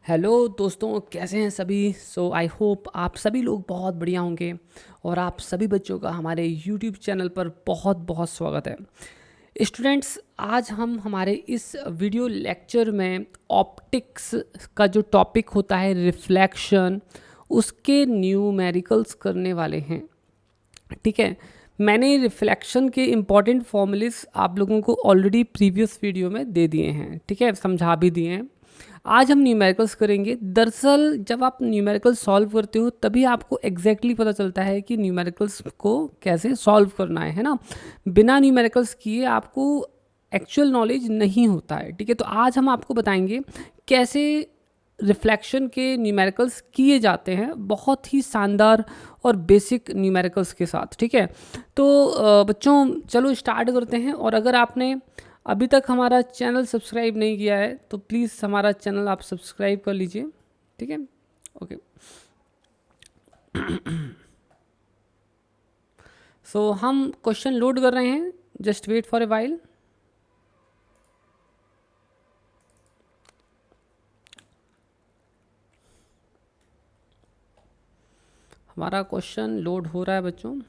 Hello दोस्तों, कैसे हैं सभी। आई होप आप सभी लोग बहुत बढ़िया होंगे और आप सभी बच्चों का हमारे यूट्यूब चैनल पर बहुत बहुत स्वागत है। स्टूडेंट्स, आज हम हमारे इस वीडियो लेक्चर में ऑप्टिक्स का जो टॉपिक होता है रिफ्लेक्शन, उसके न्यूमेरिकल्स करने वाले हैं। ठीक है, मैंने रिफ्लेक्शन के इम्पॉर्टेंट फॉर्मूलेस आप लोगों को ऑलरेडी प्रीवियस वीडियो में दे दिए हैं। ठीक है, समझा भी दिए हैं। आज हम न्यूमेरिकल्स करेंगे। दरअसल जब आप न्यूमेरिकल सॉल्व करते हो तभी आपको एग्जैक्टली पता चलता है कि न्यूमेरिकल्स को कैसे सॉल्व करना है ना। बिना न्यूमेरिकल्स किए आपको एक्चुअल नॉलेज नहीं होता है। ठीक है, तो आज हम आपको बताएंगे कैसे रिफ्लेक्शन के न्यूमेरिकल्स किए जाते हैं, बहुत ही शानदार और बेसिक न्यूमेरिकल्स के साथ। ठीक है, तो बच्चों चलो स्टार्ट करते हैं। और अगर आपने अभी तक हमारा चैनल सब्सक्राइब नहीं किया है तो प्लीज़ हमारा चैनल आप सब्सक्राइब कर लीजिए। ठीक है, ओके। सो हम क्वेश्चन लोड कर रहे हैं, just wait for a while. हमारा क्वेश्चन लोड हो रहा है बच्चों,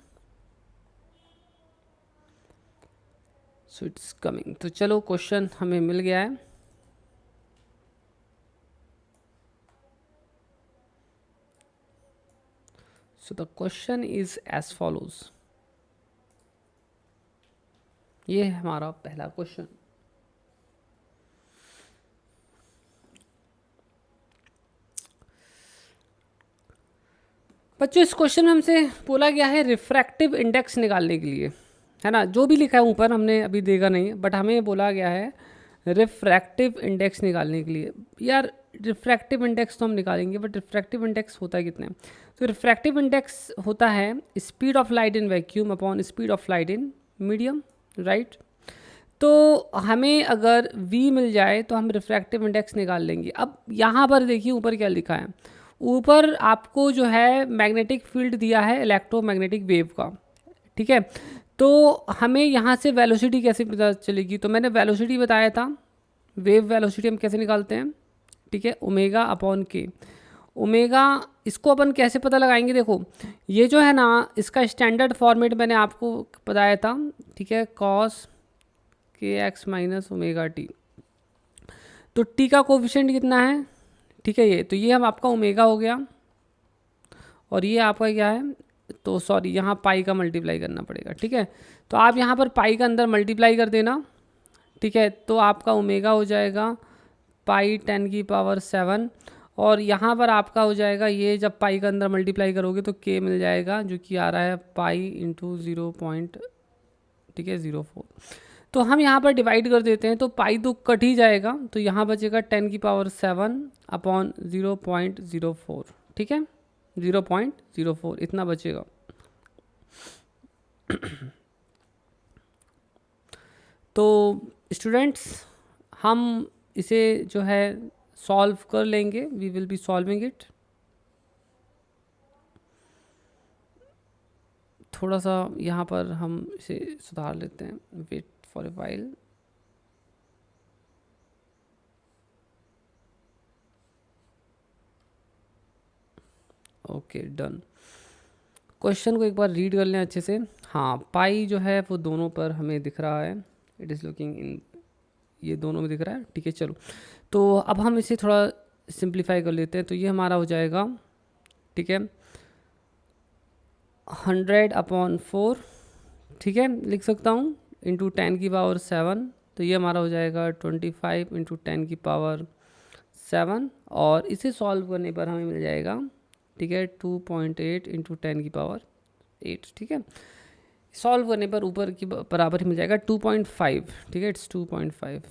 सो इट्स कमिंग। तो चलो क्वेश्चन हमें मिल गया है। So the question is as follows. ये है हमारा पहला क्वेश्चन। बच्चों, इस क्वेश्चन में हमसे बोला गया है रिफ्रैक्टिव इंडेक्स निकालने के लिए, है ना। जो भी लिखा है ऊपर हमने अभी देखा नहीं, बट हमें बोला गया है रिफ्रैक्टिव इंडेक्स निकालने के लिए। यार रिफ्रैक्टिव इंडेक्स तो हम निकालेंगे, बट रिफ्रैक्टिव इंडेक्स होता है कितने। तो रिफ्रैक्टिव इंडेक्स होता है speed of light in vacuum upon speed of light in medium, right. तो हमें अगर v मिल जाए तो हम रिफ्रैक्टिव इंडेक्स निकाल लेंगे। अब यहाँ पर देखिए ऊपर क्या लिखा है। ऊपर आपको जो है मैग्नेटिक फील्ड दिया है इलेक्ट्रोमैग्नेटिक वेव का। ठीक है, तो हमें यहाँ से वेलोसिटी कैसे पता चलेगी। तो मैंने वेलोसिटी बताया था, वेव वेलोसिटी हम कैसे निकालते हैं। ठीक है, ओमेगा अपॉन के। ओमेगा इसको अपन कैसे पता लगाएंगे, देखो ये जो है ना, इसका स्टैंडर्ड फॉर्मेट मैंने आपको बताया था। ठीक है, कॉस के एक्स माइनस ओमेगा टी। तो टी का कोफिशिएंट कितना है। ठीक है, ये तो ये हम आपका ओमेगा हो गया, और ये आपका क्या है, तो सॉरी यहाँ पाई का मल्टीप्लाई करना पड़ेगा। ठीक है, तो आप यहाँ पर पाई का अंदर मल्टीप्लाई कर देना। ठीक है, तो आपका ओमेगा हो जाएगा पाई 10⁻⁷, और यहाँ पर आपका हो जाएगा, ये जब पाई का अंदर मल्टीप्लाई करोगे तो के मिल जाएगा, जो कि आ रहा है पाई इंटू 0 पॉइंट, ठीक है 0.04। तो हम यहाँ पर डिवाइड कर देते हैं, तो पाई तो कट ही जाएगा, तो यहाँ बचेगा 10⁻⁷ अपॉन 0.04। ठीक है, 0.04 इतना बचेगा। तो स्टूडेंट्स, हम इसे जो है सॉल्व कर लेंगे, we will be solving it. थोड़ा सा यहाँ पर हम इसे सुधार लेते हैं, wait for a while. Okay done. Question को एक बार रीड कर लें अच्छे से। हाँ, पाई जो है वो दोनों पर हमें दिख रहा है, इट इज़ लुकिंग इन, ये दोनों में दिख रहा है। ठीक है, चलो तो अब हम इसे थोड़ा सिंप्लीफाई कर लेते हैं। तो ये हमारा हो जाएगा, ठीक है, 100/4, ठीक है लिख सकता हूँ, इंटू 10⁻⁷। तो ये हमारा हो जाएगा 25 इंटू 10⁻⁷, और इसे सॉल्व करने पर हमें मिल जाएगा, ठीक है, 2.8 इंटू 10⁸। ठीक है, सॉल्व करने पर ऊपर की बराबर ही मिल जाएगा 2.5। ठीक है, इट्स 2.5।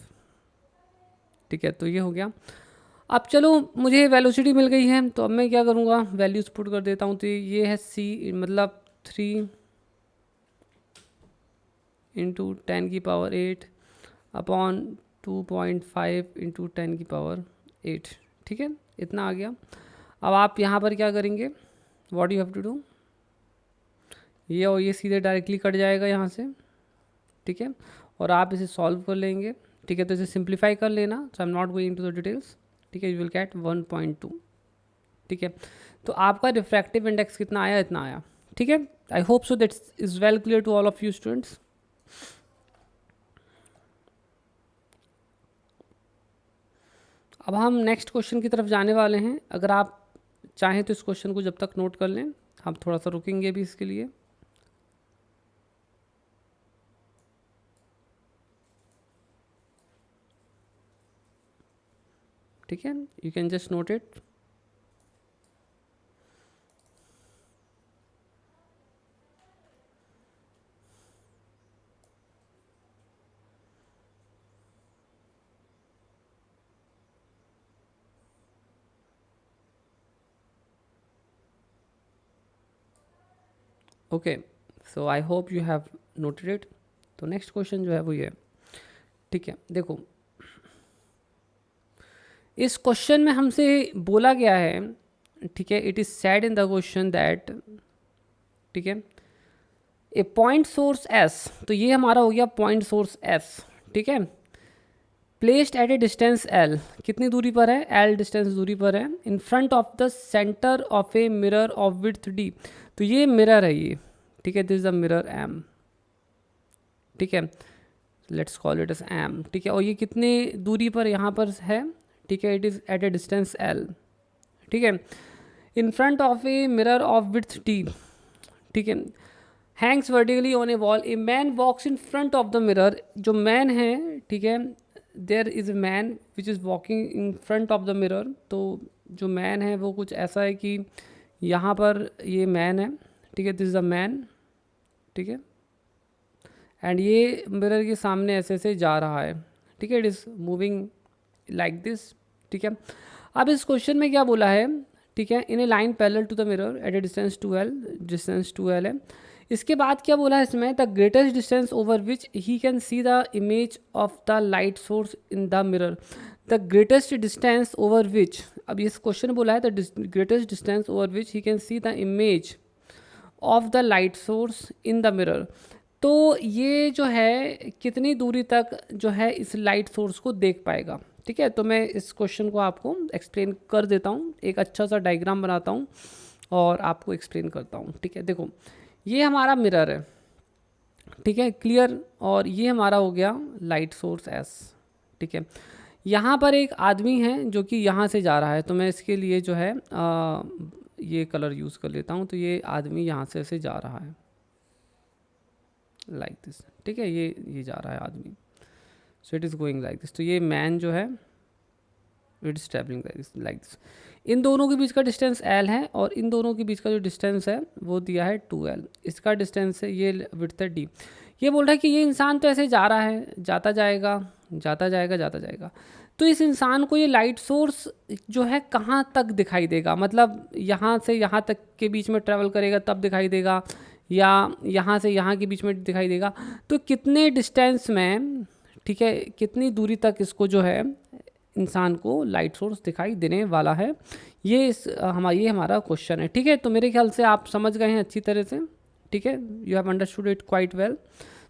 ठीक है, तो ये हो गया। अब चलो मुझे वेलोसिटी मिल गई है, तो अब मैं क्या करूँगा, वैल्यूज पुट कर देता हूँ। तो ये है c, मतलब 3 इंटू 10⁸ अपॉन 2.5 इंटू 10⁸। ठीक है, इतना आ गया। अब आप यहाँ पर क्या करेंगे, what you have to do, ये और ये सीधे डायरेक्टली कट जाएगा यहाँ से। ठीक है, और आप इसे सॉल्व कर लेंगे। ठीक है, तो इसे सिंप्लीफाई कर लेना, so I am not going to the details. ठीक है, यू विल गेट 1.2। ठीक है, तो आपका रिफ्रैक्टिव इंडेक्स कितना आया, इतना आया। ठीक है, I hope so that is well clear to all of you students. अब हम नेक्स्ट क्वेश्चन की तरफ जाने वाले हैं। अगर आप चाहें तो इस क्वेश्चन को जब तक नोट कर लें, हम थोड़ा सा रुकेंगे भी इसके लिए। ठीक है, you can just note it. Okay, so I hope you have noted it. तो नेक्स्ट क्वेश्चन जो है वो ये, ठीक है, देखो इस क्वेश्चन में हमसे बोला गया है, ठीक है, it is said in the question that, ठीक है, ए पॉइंट सोर्स एस, तो ये हमारा हो गया पॉइंट सोर्स एस। ठीक है, placed at a distance L, कितनी दूरी पर है, एल डिस्टेंस दूरी पर है, in front of the centre of a mirror of width D, तो ये मिरर है ये। ठीक है, this is the mirror M. ठीक है, let's call it S M. ठीक है, और ये कितनी दूरी पर यहाँ पर है, ठीक है, it is at a distance L. ठीक है, in front of a mirror of width D, ठीक है, hangs vertically on a wall, a man walks in front of the mirror, जो मैन है, ठीक है, there is a man which is walking in front of the mirror, तो जो man है वो कुछ ऐसा है कि यहाँ पर ये मैन है। ठीक है, दिस इज़ द मैन। ठीक है, एंड ये मिरर के सामने ऐसे ऐसे जा रहा है। ठीक है, it is moving like this. ठीक है, अब इस क्वेश्चन में क्या बोला है, ठीक है, in a line parallel to the mirror at a distance 2l, distance 2l है। इसके बाद क्या बोला है इसमें, the greatest distance over which he can see the image of the light source in the mirror, the greatest distance over which, अब इस question बोला है the greatest distance over which he can see the image of the light source in the mirror, तो ये जो है कितनी दूरी तक जो है इस लाइट सोर्स को देख पाएगा। ठीक है, तो मैं इस क्वेश्चन को आपको एक्सप्लेन कर देता हूँ, एक अच्छा सा डायग्राम बनाता हूँ और आपको एक्सप्लेन करता हूँ। ठीक है, देखो ये हमारा मिरर है, ठीक है, क्लियर, और ये हमारा हो गया लाइट सोर्स एस। ठीक है, यहाँ पर एक आदमी है जो कि यहाँ से जा रहा है, तो मैं इसके लिए जो है ये कलर यूज़ कर लेता हूँ, तो ये आदमी यहाँ से ऐसे जा रहा है लाइक दिस। ठीक है, ये जा रहा है आदमी, so it is going like this, तो ये मैन जो है it is travelling like this. इन दोनों के बीच का डिस्टेंस एल है और इन दोनों के बीच का जो डिस्टेंस है वो दिया है 2l, इसका डिस्टेंस है ये विड्थ है d। ये बोल रहा है कि ये इंसान तो ऐसे जा रहा है, जाता जाएगा जाता जाएगा जाता जाएगा, तो इस इंसान को ये लाइट सोर्स जो है कहाँ तक दिखाई देगा, मतलब यहाँ से यहाँ तक के बीच में ट्रैवल करेगा तब दिखाई देगा, या यहाँ से यहाँ के बीच में दिखाई देगा, तो कितने डिस्टेंस में, ठीक है, कितनी दूरी तक इसको जो है इंसान को लाइट सोर्स दिखाई देने वाला है, ये ये हमारा क्वेश्चन है। ठीक है, तो मेरे ख्याल से आप समझ गए हैं अच्छी तरह से। ठीक है, you have understood it quite well.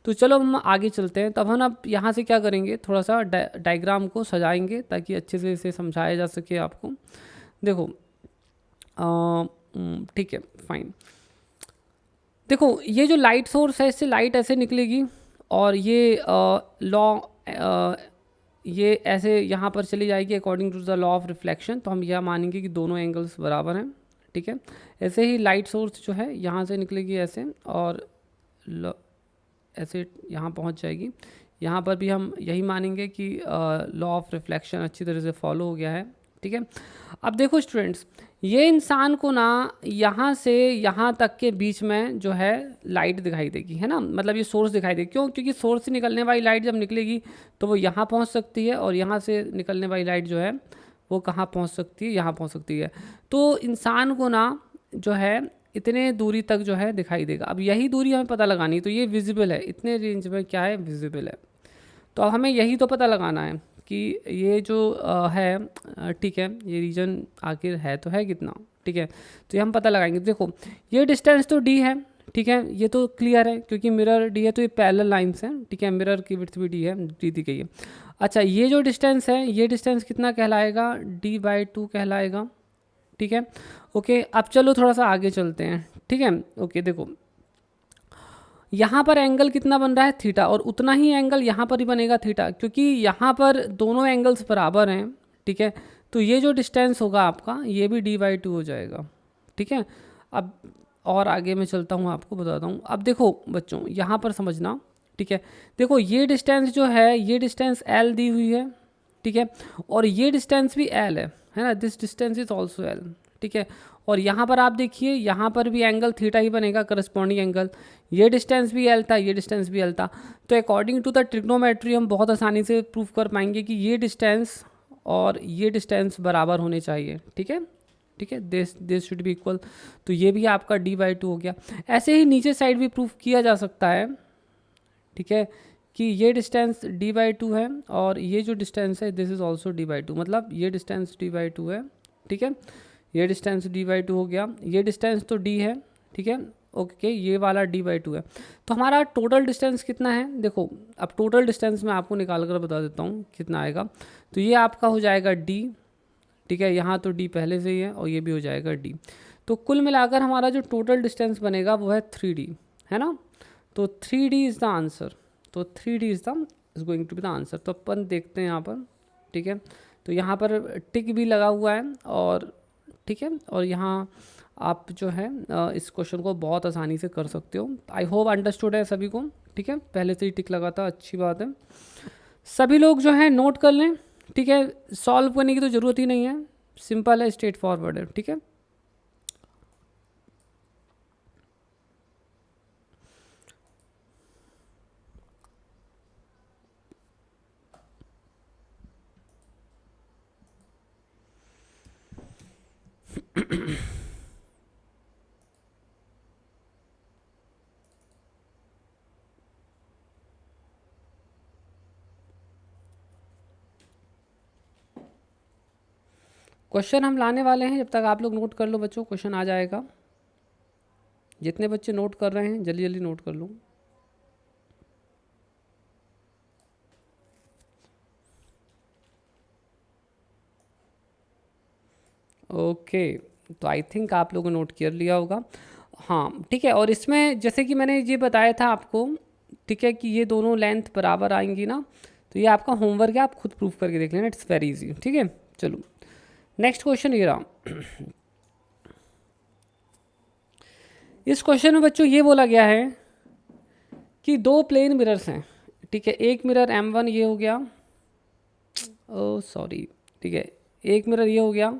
तो चलो हम आगे चलते हैं। तब हम अब यहाँ से क्या करेंगे, थोड़ा सा डायग्राम को सजाएंगे ताकि अच्छे से इसे समझाया जा सके आपको। देखो ठीक है, फाइन। देखो ये जो लाइट सोर्स है, इससे लाइट ऐसे निकलेगी और ये ये ऐसे यहाँ पर चली जाएगी according to the law of reflection, तो हम यह मानेंगे कि दोनों एंगल्स बराबर हैं। ठीक है, ऐसे ही लाइट सोर्स जो है यहाँ से निकलेगी ऐसे और ऐसे यहाँ पहुँच जाएगी। यहाँ पर भी हम यही मानेंगे कि लॉ ऑफ रिफ्लेक्शन अच्छी तरह से फॉलो हो गया है। ठीक है, अब देखो स्टूडेंट्स, ये इंसान को ना यहाँ से यहाँ तक के बीच में जो है लाइट दिखाई देगी, है ना, मतलब ये सोर्स दिखाई देगी। क्यों? क्योंकि सोर्स से निकलने वाली लाइट जब निकलेगी तो वो यहाँ पहुँच सकती है, और यहाँ से निकलने वाली लाइट जो है वो कहाँ पहुँच सकती है, यहाँ पहुँच सकती है। तो इंसान को ना जो है इतने दूरी तक जो है दिखाई देगा। अब यही दूरी हमें पता लगानी है, तो ये विजिबल है, इतने रेंज में क्या है, विजिबल है। तो अब हमें यही तो पता लगाना है कि ये जो है, ठीक है, ये रीजन आखिर है तो है कितना। ठीक है, तो ये हम पता लगाएंगे। देखो ये डिस्टेंस तो d है, ठीक है, ये तो क्लियर है क्योंकि मिरर डी है तो ये पैरेलल लाइंस हैं, ठीक है, मिरर की विड्थ भी डी है, दी दी गई है। अच्छा, ये जो डिस्टेंस है ये डिस्टेंस कितना कहलाएगा, d/2 कहलाएगा, ठीक है। ओके, अब चलो थोड़ा सा आगे चलते हैं, ठीक है। ओके देखो, यहाँ पर एंगल कितना बन रहा है, थीटा, और उतना ही एंगल यहाँ पर ही बनेगा थीटा, क्योंकि यहाँ पर दोनों एंगल्स बराबर हैं, ठीक है। तो ये जो डिस्टेंस होगा आपका ये भी d/2 हो जाएगा, ठीक है। अब और आगे मैं चलता हूँ, आपको बताता हूँ। अब देखो बच्चों, यहाँ पर समझना, ठीक है। देखो ये डिस्टेंस जो है ये डिस्टेंस l दी हुई है, ठीक है, और ये डिस्टेंस भी l है ना, this distance is also l, ठीक है। और यहाँ पर आप देखिए, यहाँ पर भी एंगल थीटा ही बनेगा, करस्पॉन्डिंग एंगल। ये डिस्टेंस भी l था, ये डिस्टेंस भी l था। तो अकॉर्डिंग टू द ट्रिग्नोमेट्री हम बहुत आसानी से प्रूव कर पाएंगे कि ये डिस्टेंस और ये डिस्टेंस बराबर होने चाहिए, ठीक है, ठीक है, दिस शुड बी इक्वल। तो ये भी आपका d/2 हो गया। ऐसे ही नीचे साइड भी प्रूफ किया जा सकता है, ठीक है, कि ये डिस्टेंस d/2 है और ये जो डिस्टेंस है दिस इज ऑल्सो d/2, मतलब ये डिस्टेंस d/2 है, ठीक है, ये डिस्टेंस d/2 हो गया, ये डिस्टेंस तो d है, ठीक है, ओके, ये वाला d/2 है। तो हमारा टोटल डिस्टेंस कितना है, देखो अब टोटल डिस्टेंस मैं आपको निकाल कर बता देता हूँ कितना आएगा। तो ये आपका हो जाएगा d, ठीक है, यहाँ तो d पहले से ही है और ये भी हो जाएगा d। तो कुल मिलाकर हमारा जो टोटल डिस्टेंस बनेगा वो है 3d, है ना। तो 3d इज़ द आंसर, तो 3d is going to be the answer. तो अपन देखते हैं यहाँ पर, ठीक है। तो यहाँ पर टिक भी लगा हुआ है और ठीक है, और यहाँ आप जो है इस क्वेश्चन को बहुत आसानी से कर सकते हो। आई होप अंडरस्टूड है सभी को, ठीक है, पहले से ही टिक लगा था, अच्छी बात है। सभी लोग जो है नोट कर लें, ठीक है, सॉल्व करने की तो ज़रूरत ही नहीं है, सिंपल है, स्ट्रेट फॉरवर्ड है, ठीक है। क्वेश्चन हम लाने वाले हैं, जब तक आप लोग नोट कर लो बच्चों, क्वेश्चन आ जाएगा। जितने बच्चे नोट कर रहे हैं जल्दी जल्दी नोट कर लो। ओके, तो आई थिंक आप लोगों ने नोट कर लिया होगा, हाँ, ठीक है। और इसमें जैसे कि मैंने ये बताया था आपको, ठीक है, कि ये दोनों लेंथ बराबर आएंगी ना, तो ये आपका होमवर्क है, आप खुद प्रूफ करके देख लेना, इट्स वेरी इजी, ठीक है। चलो नेक्स्ट क्वेश्चन ये रहा। इस क्वेश्चन में बच्चों ये बोला गया है कि दो प्लेन मिरर्स हैं, ठीक है, एक मिरर M1 ये हो गया, ओ सॉरी, ठीक है, एक मिरर ये हो गया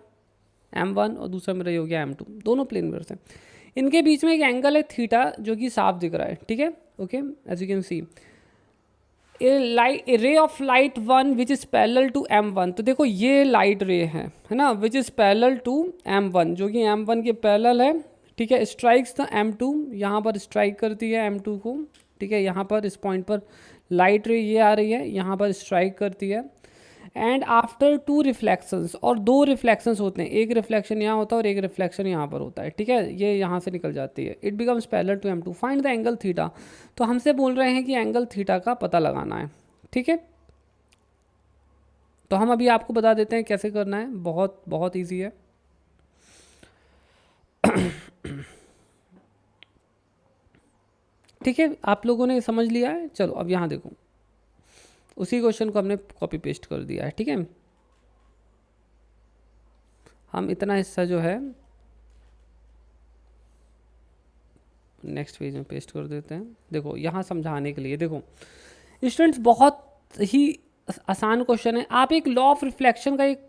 M1 और दूसरा मिरर ये हो गया M2, दोनों प्लेन मिरर्स हैं। इनके बीच में एक एंगल है थीटा जो कि साफ दिख रहा है, ठीक है, okay, as you can see a ray of light one which is parallel to M1। तो देखो ये लाइट रे है ना, विच इज़ पैरेलल टू M1, जो कि M1 के पैरेलल है, ठीक है, स्ट्राइक्स द M2, यहाँ पर स्ट्राइक करती है M2 को, ठीक है, यहाँ पर इस पॉइंट पर लाइट रे ये आ रही है, यहाँ पर स्ट्राइक करती है। एंड आफ्टर 2 रिफ्लेक्शंस, और 2 रिफ्लेक्शंस होते हैं, एक रिफ्लेक्शन यहाँ होता है और एक रिफ्लेक्शन यहाँ पर होता है, ठीक है, ये यहाँ से निकल जाती है। It becomes parallel to M2, find the angle theta. तो हमसे बोल रहे हैं कि एंगल थीटा का पता लगाना है, ठीक है। तो हम अभी आपको बता देते हैं कैसे करना है, बहुत बहुत ईजी है। ठीक है, आप लोगों ने समझ लिया है। चलो अब यहाँ देखो, उसी क्वेश्चन को हमने कॉपी पेस्ट कर दिया है, ठीक है। हम इतना हिस्सा जो है नेक्स्ट पेज में पेस्ट कर देते हैं। देखो यहाँ समझाने के लिए, देखो स्टूडेंट्स बहुत ही आसान क्वेश्चन है। आप एक लॉ ऑफ रिफ्लेक्शन का एक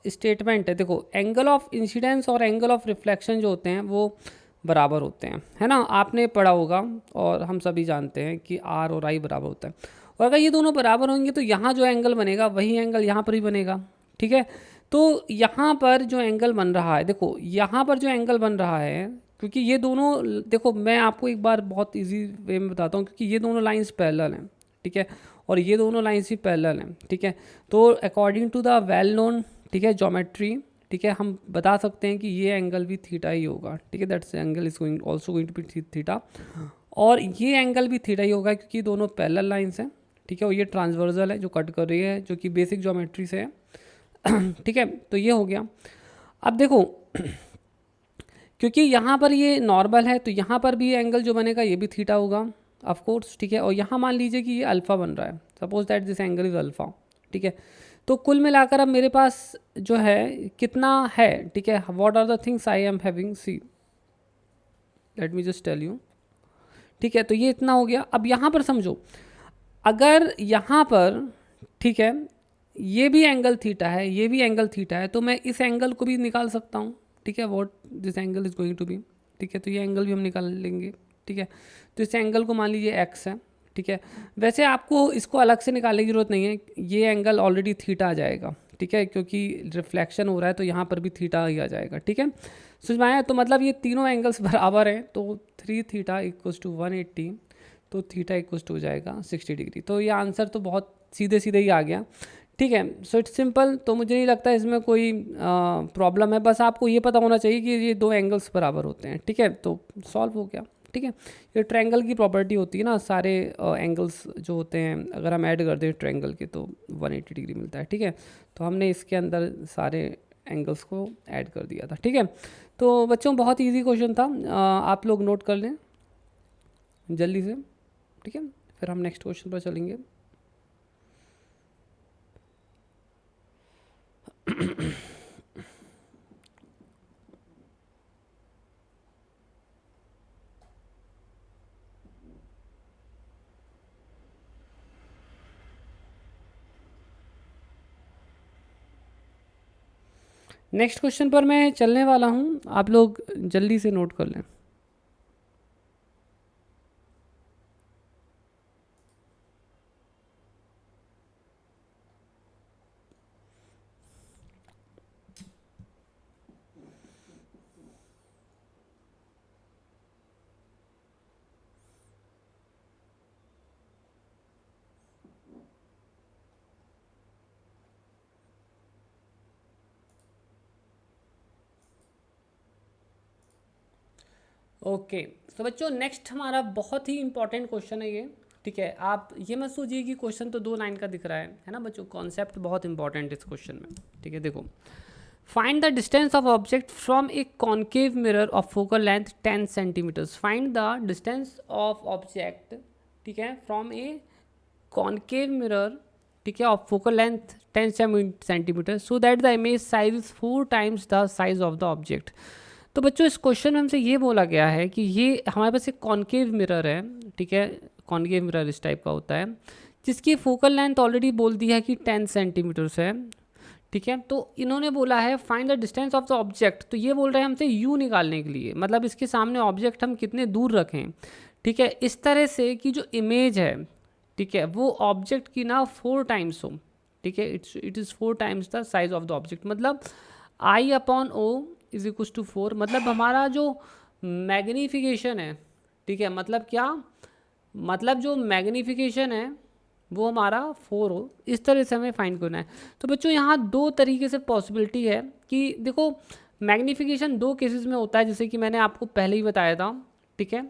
स्टेटमेंट है, देखो एंगल ऑफ इंसिडेंस और एंगल ऑफ रिफ्लेक्शन जो होते हैं वो बराबर होते हैं, है ना, आपने पढ़ा होगा और हम सभी जानते हैं कि R और I बराबर होता है। और अगर ये दोनों बराबर होंगे तो यहाँ जो एंगल बनेगा वही एंगल यहाँ पर भी बनेगा, ठीक है। तो यहाँ पर जो एंगल बन रहा है, देखो यहाँ पर जो एंगल बन रहा है, क्योंकि ये दोनों, देखो मैं आपको एक बार बहुत इजी वे में बताता हूँ, क्योंकि ये दोनों लाइंस पैरेलल हैं, ठीक है, और ये दोनों लाइंस ही पैरेलल हैं, ठीक है। तो according to the well known, ठीक है, ज्योमेट्री, ठीक है, हम बता सकते हैं कि ये एंगल भी थीटा ही होगा, ठीक है, that's angle is going also going to be theta, और ये एंगल भी थीटा ही होगा क्योंकि दोनों पैरेलल लाइंस हैं, ठीक है, और ये ट्रांसवर्सल है जो कट कर रही है, जो कि बेसिक ज्योमेट्री से है ठीक है, तो ये हो गया। अब देखो क्योंकि यहाँ पर ये नॉर्मल है तो यहाँ पर भी एंगल जो बनेगा ये भी थीटा होगा ऑफ कोर्स, ठीक है, और यहाँ मान लीजिए कि ये अल्फ़ा बन रहा है, suppose that this angle is alpha, ठीक है, तो कुल मिलाकर अब मेरे पास जो है कितना है, ठीक है, what are the things I am having, see let me just tell you, ठीक है, तो ये इतना हो गया। अब यहाँ पर समझो, अगर यहाँ पर, ठीक है, ये भी एंगल थीटा है, ये भी एंगल थीटा है, तो मैं इस एंगल को भी निकाल सकता हूँ, ठीक है, what this angle is going to be, ठीक है, तो ये एंगल भी हम निकाल लेंगे, ठीक है, तो इस एंगल को मान लीजिए एक्स है, ठीक है, वैसे आपको इसको अलग से निकालने की जरूरत नहीं है, ये एंगल ऑलरेडी थीटा आ जाएगा, ठीक है, क्योंकि रिफ्लेक्शन हो रहा है तो यहाँ पर भी थीटा ही आ जाएगा, ठीक है, समझ में आया, तो मतलब ये तीनों एंगल्स बराबर हैं, तो 3 थीटा इक्वल्स टू 180, तो थीटा इक्वल्स टू हो जाएगा 60 डिग्री, तो ये आंसर तो बहुत सीधे सीधे ही आ गया, ठीक है, सो इट्स सिंपल, तो मुझे नहीं लगता इसमें कोई प्रॉब्लम है, बस आपको ये पता होना चाहिए कि ये दो एंगल्स बराबर होते हैं, ठीक है, तो सॉल्व हो गया, ठीक है, ये ट्रायंगल की प्रॉपर्टी होती है ना, सारे एंगल्स जो होते हैं अगर हम ऐड कर दें ट्रायंगल के तो 180 डिग्री मिलता है, ठीक है, तो हमने इसके अंदर सारे एंगल्स को ऐड कर दिया था, ठीक है, तो बच्चों बहुत ईजी क्वेश्चन था, आप लोग नोट कर लें जल्दी से, ठीक है, फिर हम नेक्स्ट क्वेश्चन पर चलेंगे। नेक्स्ट क्वेश्चन पर मैं चलने वाला हूँ, आप लोग जल्दी से नोट कर लें। ओके, तो बच्चों नेक्स्ट हमारा बहुत ही इंपॉर्टेंट क्वेश्चन है ये, ठीक है, आप ये मत सोचिए कि क्वेश्चन तो 2 लाइन का दिख रहा है ना बच्चों, कॉन्सेप्ट बहुत इंपॉर्टेंट इस क्वेश्चन में, ठीक है, देखो, find the distance of object from a concave mirror of focal length 10 centimetres, find the distance of object, ठीक है, फ्रॉम ए कॉन्केव मिरर, ठीक है, of focal length 10 centimetre so that the image size is 4 times the size of the object. तो बच्चों इस question में हमसे ये बोला गया है कि ये हमारे पास एक कॉन्केव मिरर है, ठीक है, कॉन्केव मिरर इस टाइप का होता है जिसकी फोकल लेंथ ऑलरेडी बोल दी है कि 10 सेंटीमीटर्स है, ठीक है, तो इन्होंने बोला है find the distance of the object, तो ये बोल रहे हैं हमसे यू निकालने के लिए, मतलब इसके सामने ऑब्जेक्ट हम कितने दूर रखें, ठीक है, इस तरह से कि जो इमेज है, ठीक है, वो ऑब्जेक्ट की ना 4 टाइम्स हो, ठीक है, it is 4 times the size of the object, मतलब I upon O is equal to 4, मतलब हमारा जो मैग्नीफिकेशन है, ठीक है, मतलब क्या, मतलब जो मैग्नीफिकेशन है वो हमारा 4 हो, इस तरह से हमें फाइंड करना है। तो बच्चों यहाँ 2 तरीके से पॉसिबिलिटी है कि देखो मैग्नीफिकेशन 2 केसेस में होता है, जैसे कि मैंने आपको पहले ही बताया था, ठीक है,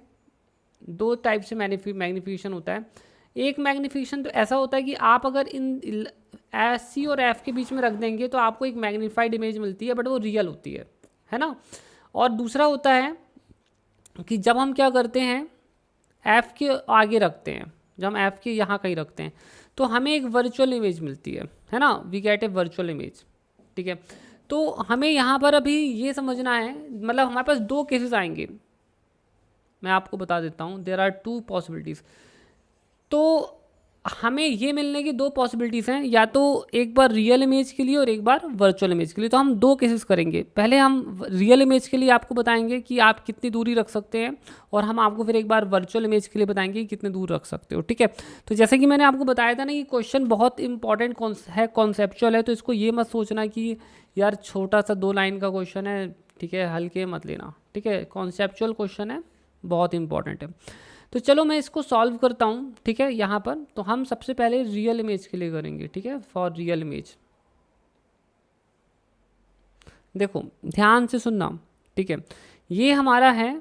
2 टाइप से मैग्नीफिकेशन होता है। एक मैग्नीफिकेशन तो ऐसा होता है कि आप अगर इन सी और एफ के बीच में रख देंगे तो आपको एक मैग्नीफाइड इमेज मिलती है, बट वो रियल होती है ना, और दूसरा होता है कि जब हम क्या करते हैं एफ़ के आगे रखते हैं, जब हम एफ़ के यहाँ कहीं रखते हैं तो हमें एक वर्चुअल इमेज मिलती है ना, we get a virtual image, ठीक है, तो हमें यहाँ पर अभी ये समझना है, मतलब हमारे पास 2 केसेस आएंगे, मैं आपको बता देता हूँ, देयर आर 2 पॉसिबिलिटीज़, तो हमें ये मिलने की 2 पॉसिबिलिटीज़ हैं, या तो एक बार रियल इमेज के लिए और एक बार वर्चुअल इमेज के लिए, तो हम 2 केसेस करेंगे, पहले हम रियल इमेज के लिए आपको बताएंगे कि आप कितनी दूरी रख सकते हैं, और हम आपको फिर एक बार वर्चुअल इमेज के लिए बताएंगे कि कितने दूर रख सकते हो, ठीक है, तो जैसे कि मैंने आपको बताया था ना कि क्वेश्चन बहुत इंपॉर्टेंट है, कॉन्सेप्चुअल है, तो इसको ये मत सोचना कि यार छोटा सा 2 लाइन का क्वेश्चन है, ठीक है, हल्के मत लेना, ठीक है, कॉन्सेप्चुअल क्वेश्चन है, बहुत इंपॉर्टेंट है। तो चलो मैं इसको सॉल्व करता हूँ, ठीक है, यहाँ पर तो हम सबसे पहले रियल इमेज के लिए करेंगे, ठीक है, फॉर रियल इमेज, देखो ध्यान से सुनना, ठीक है, ये हमारा है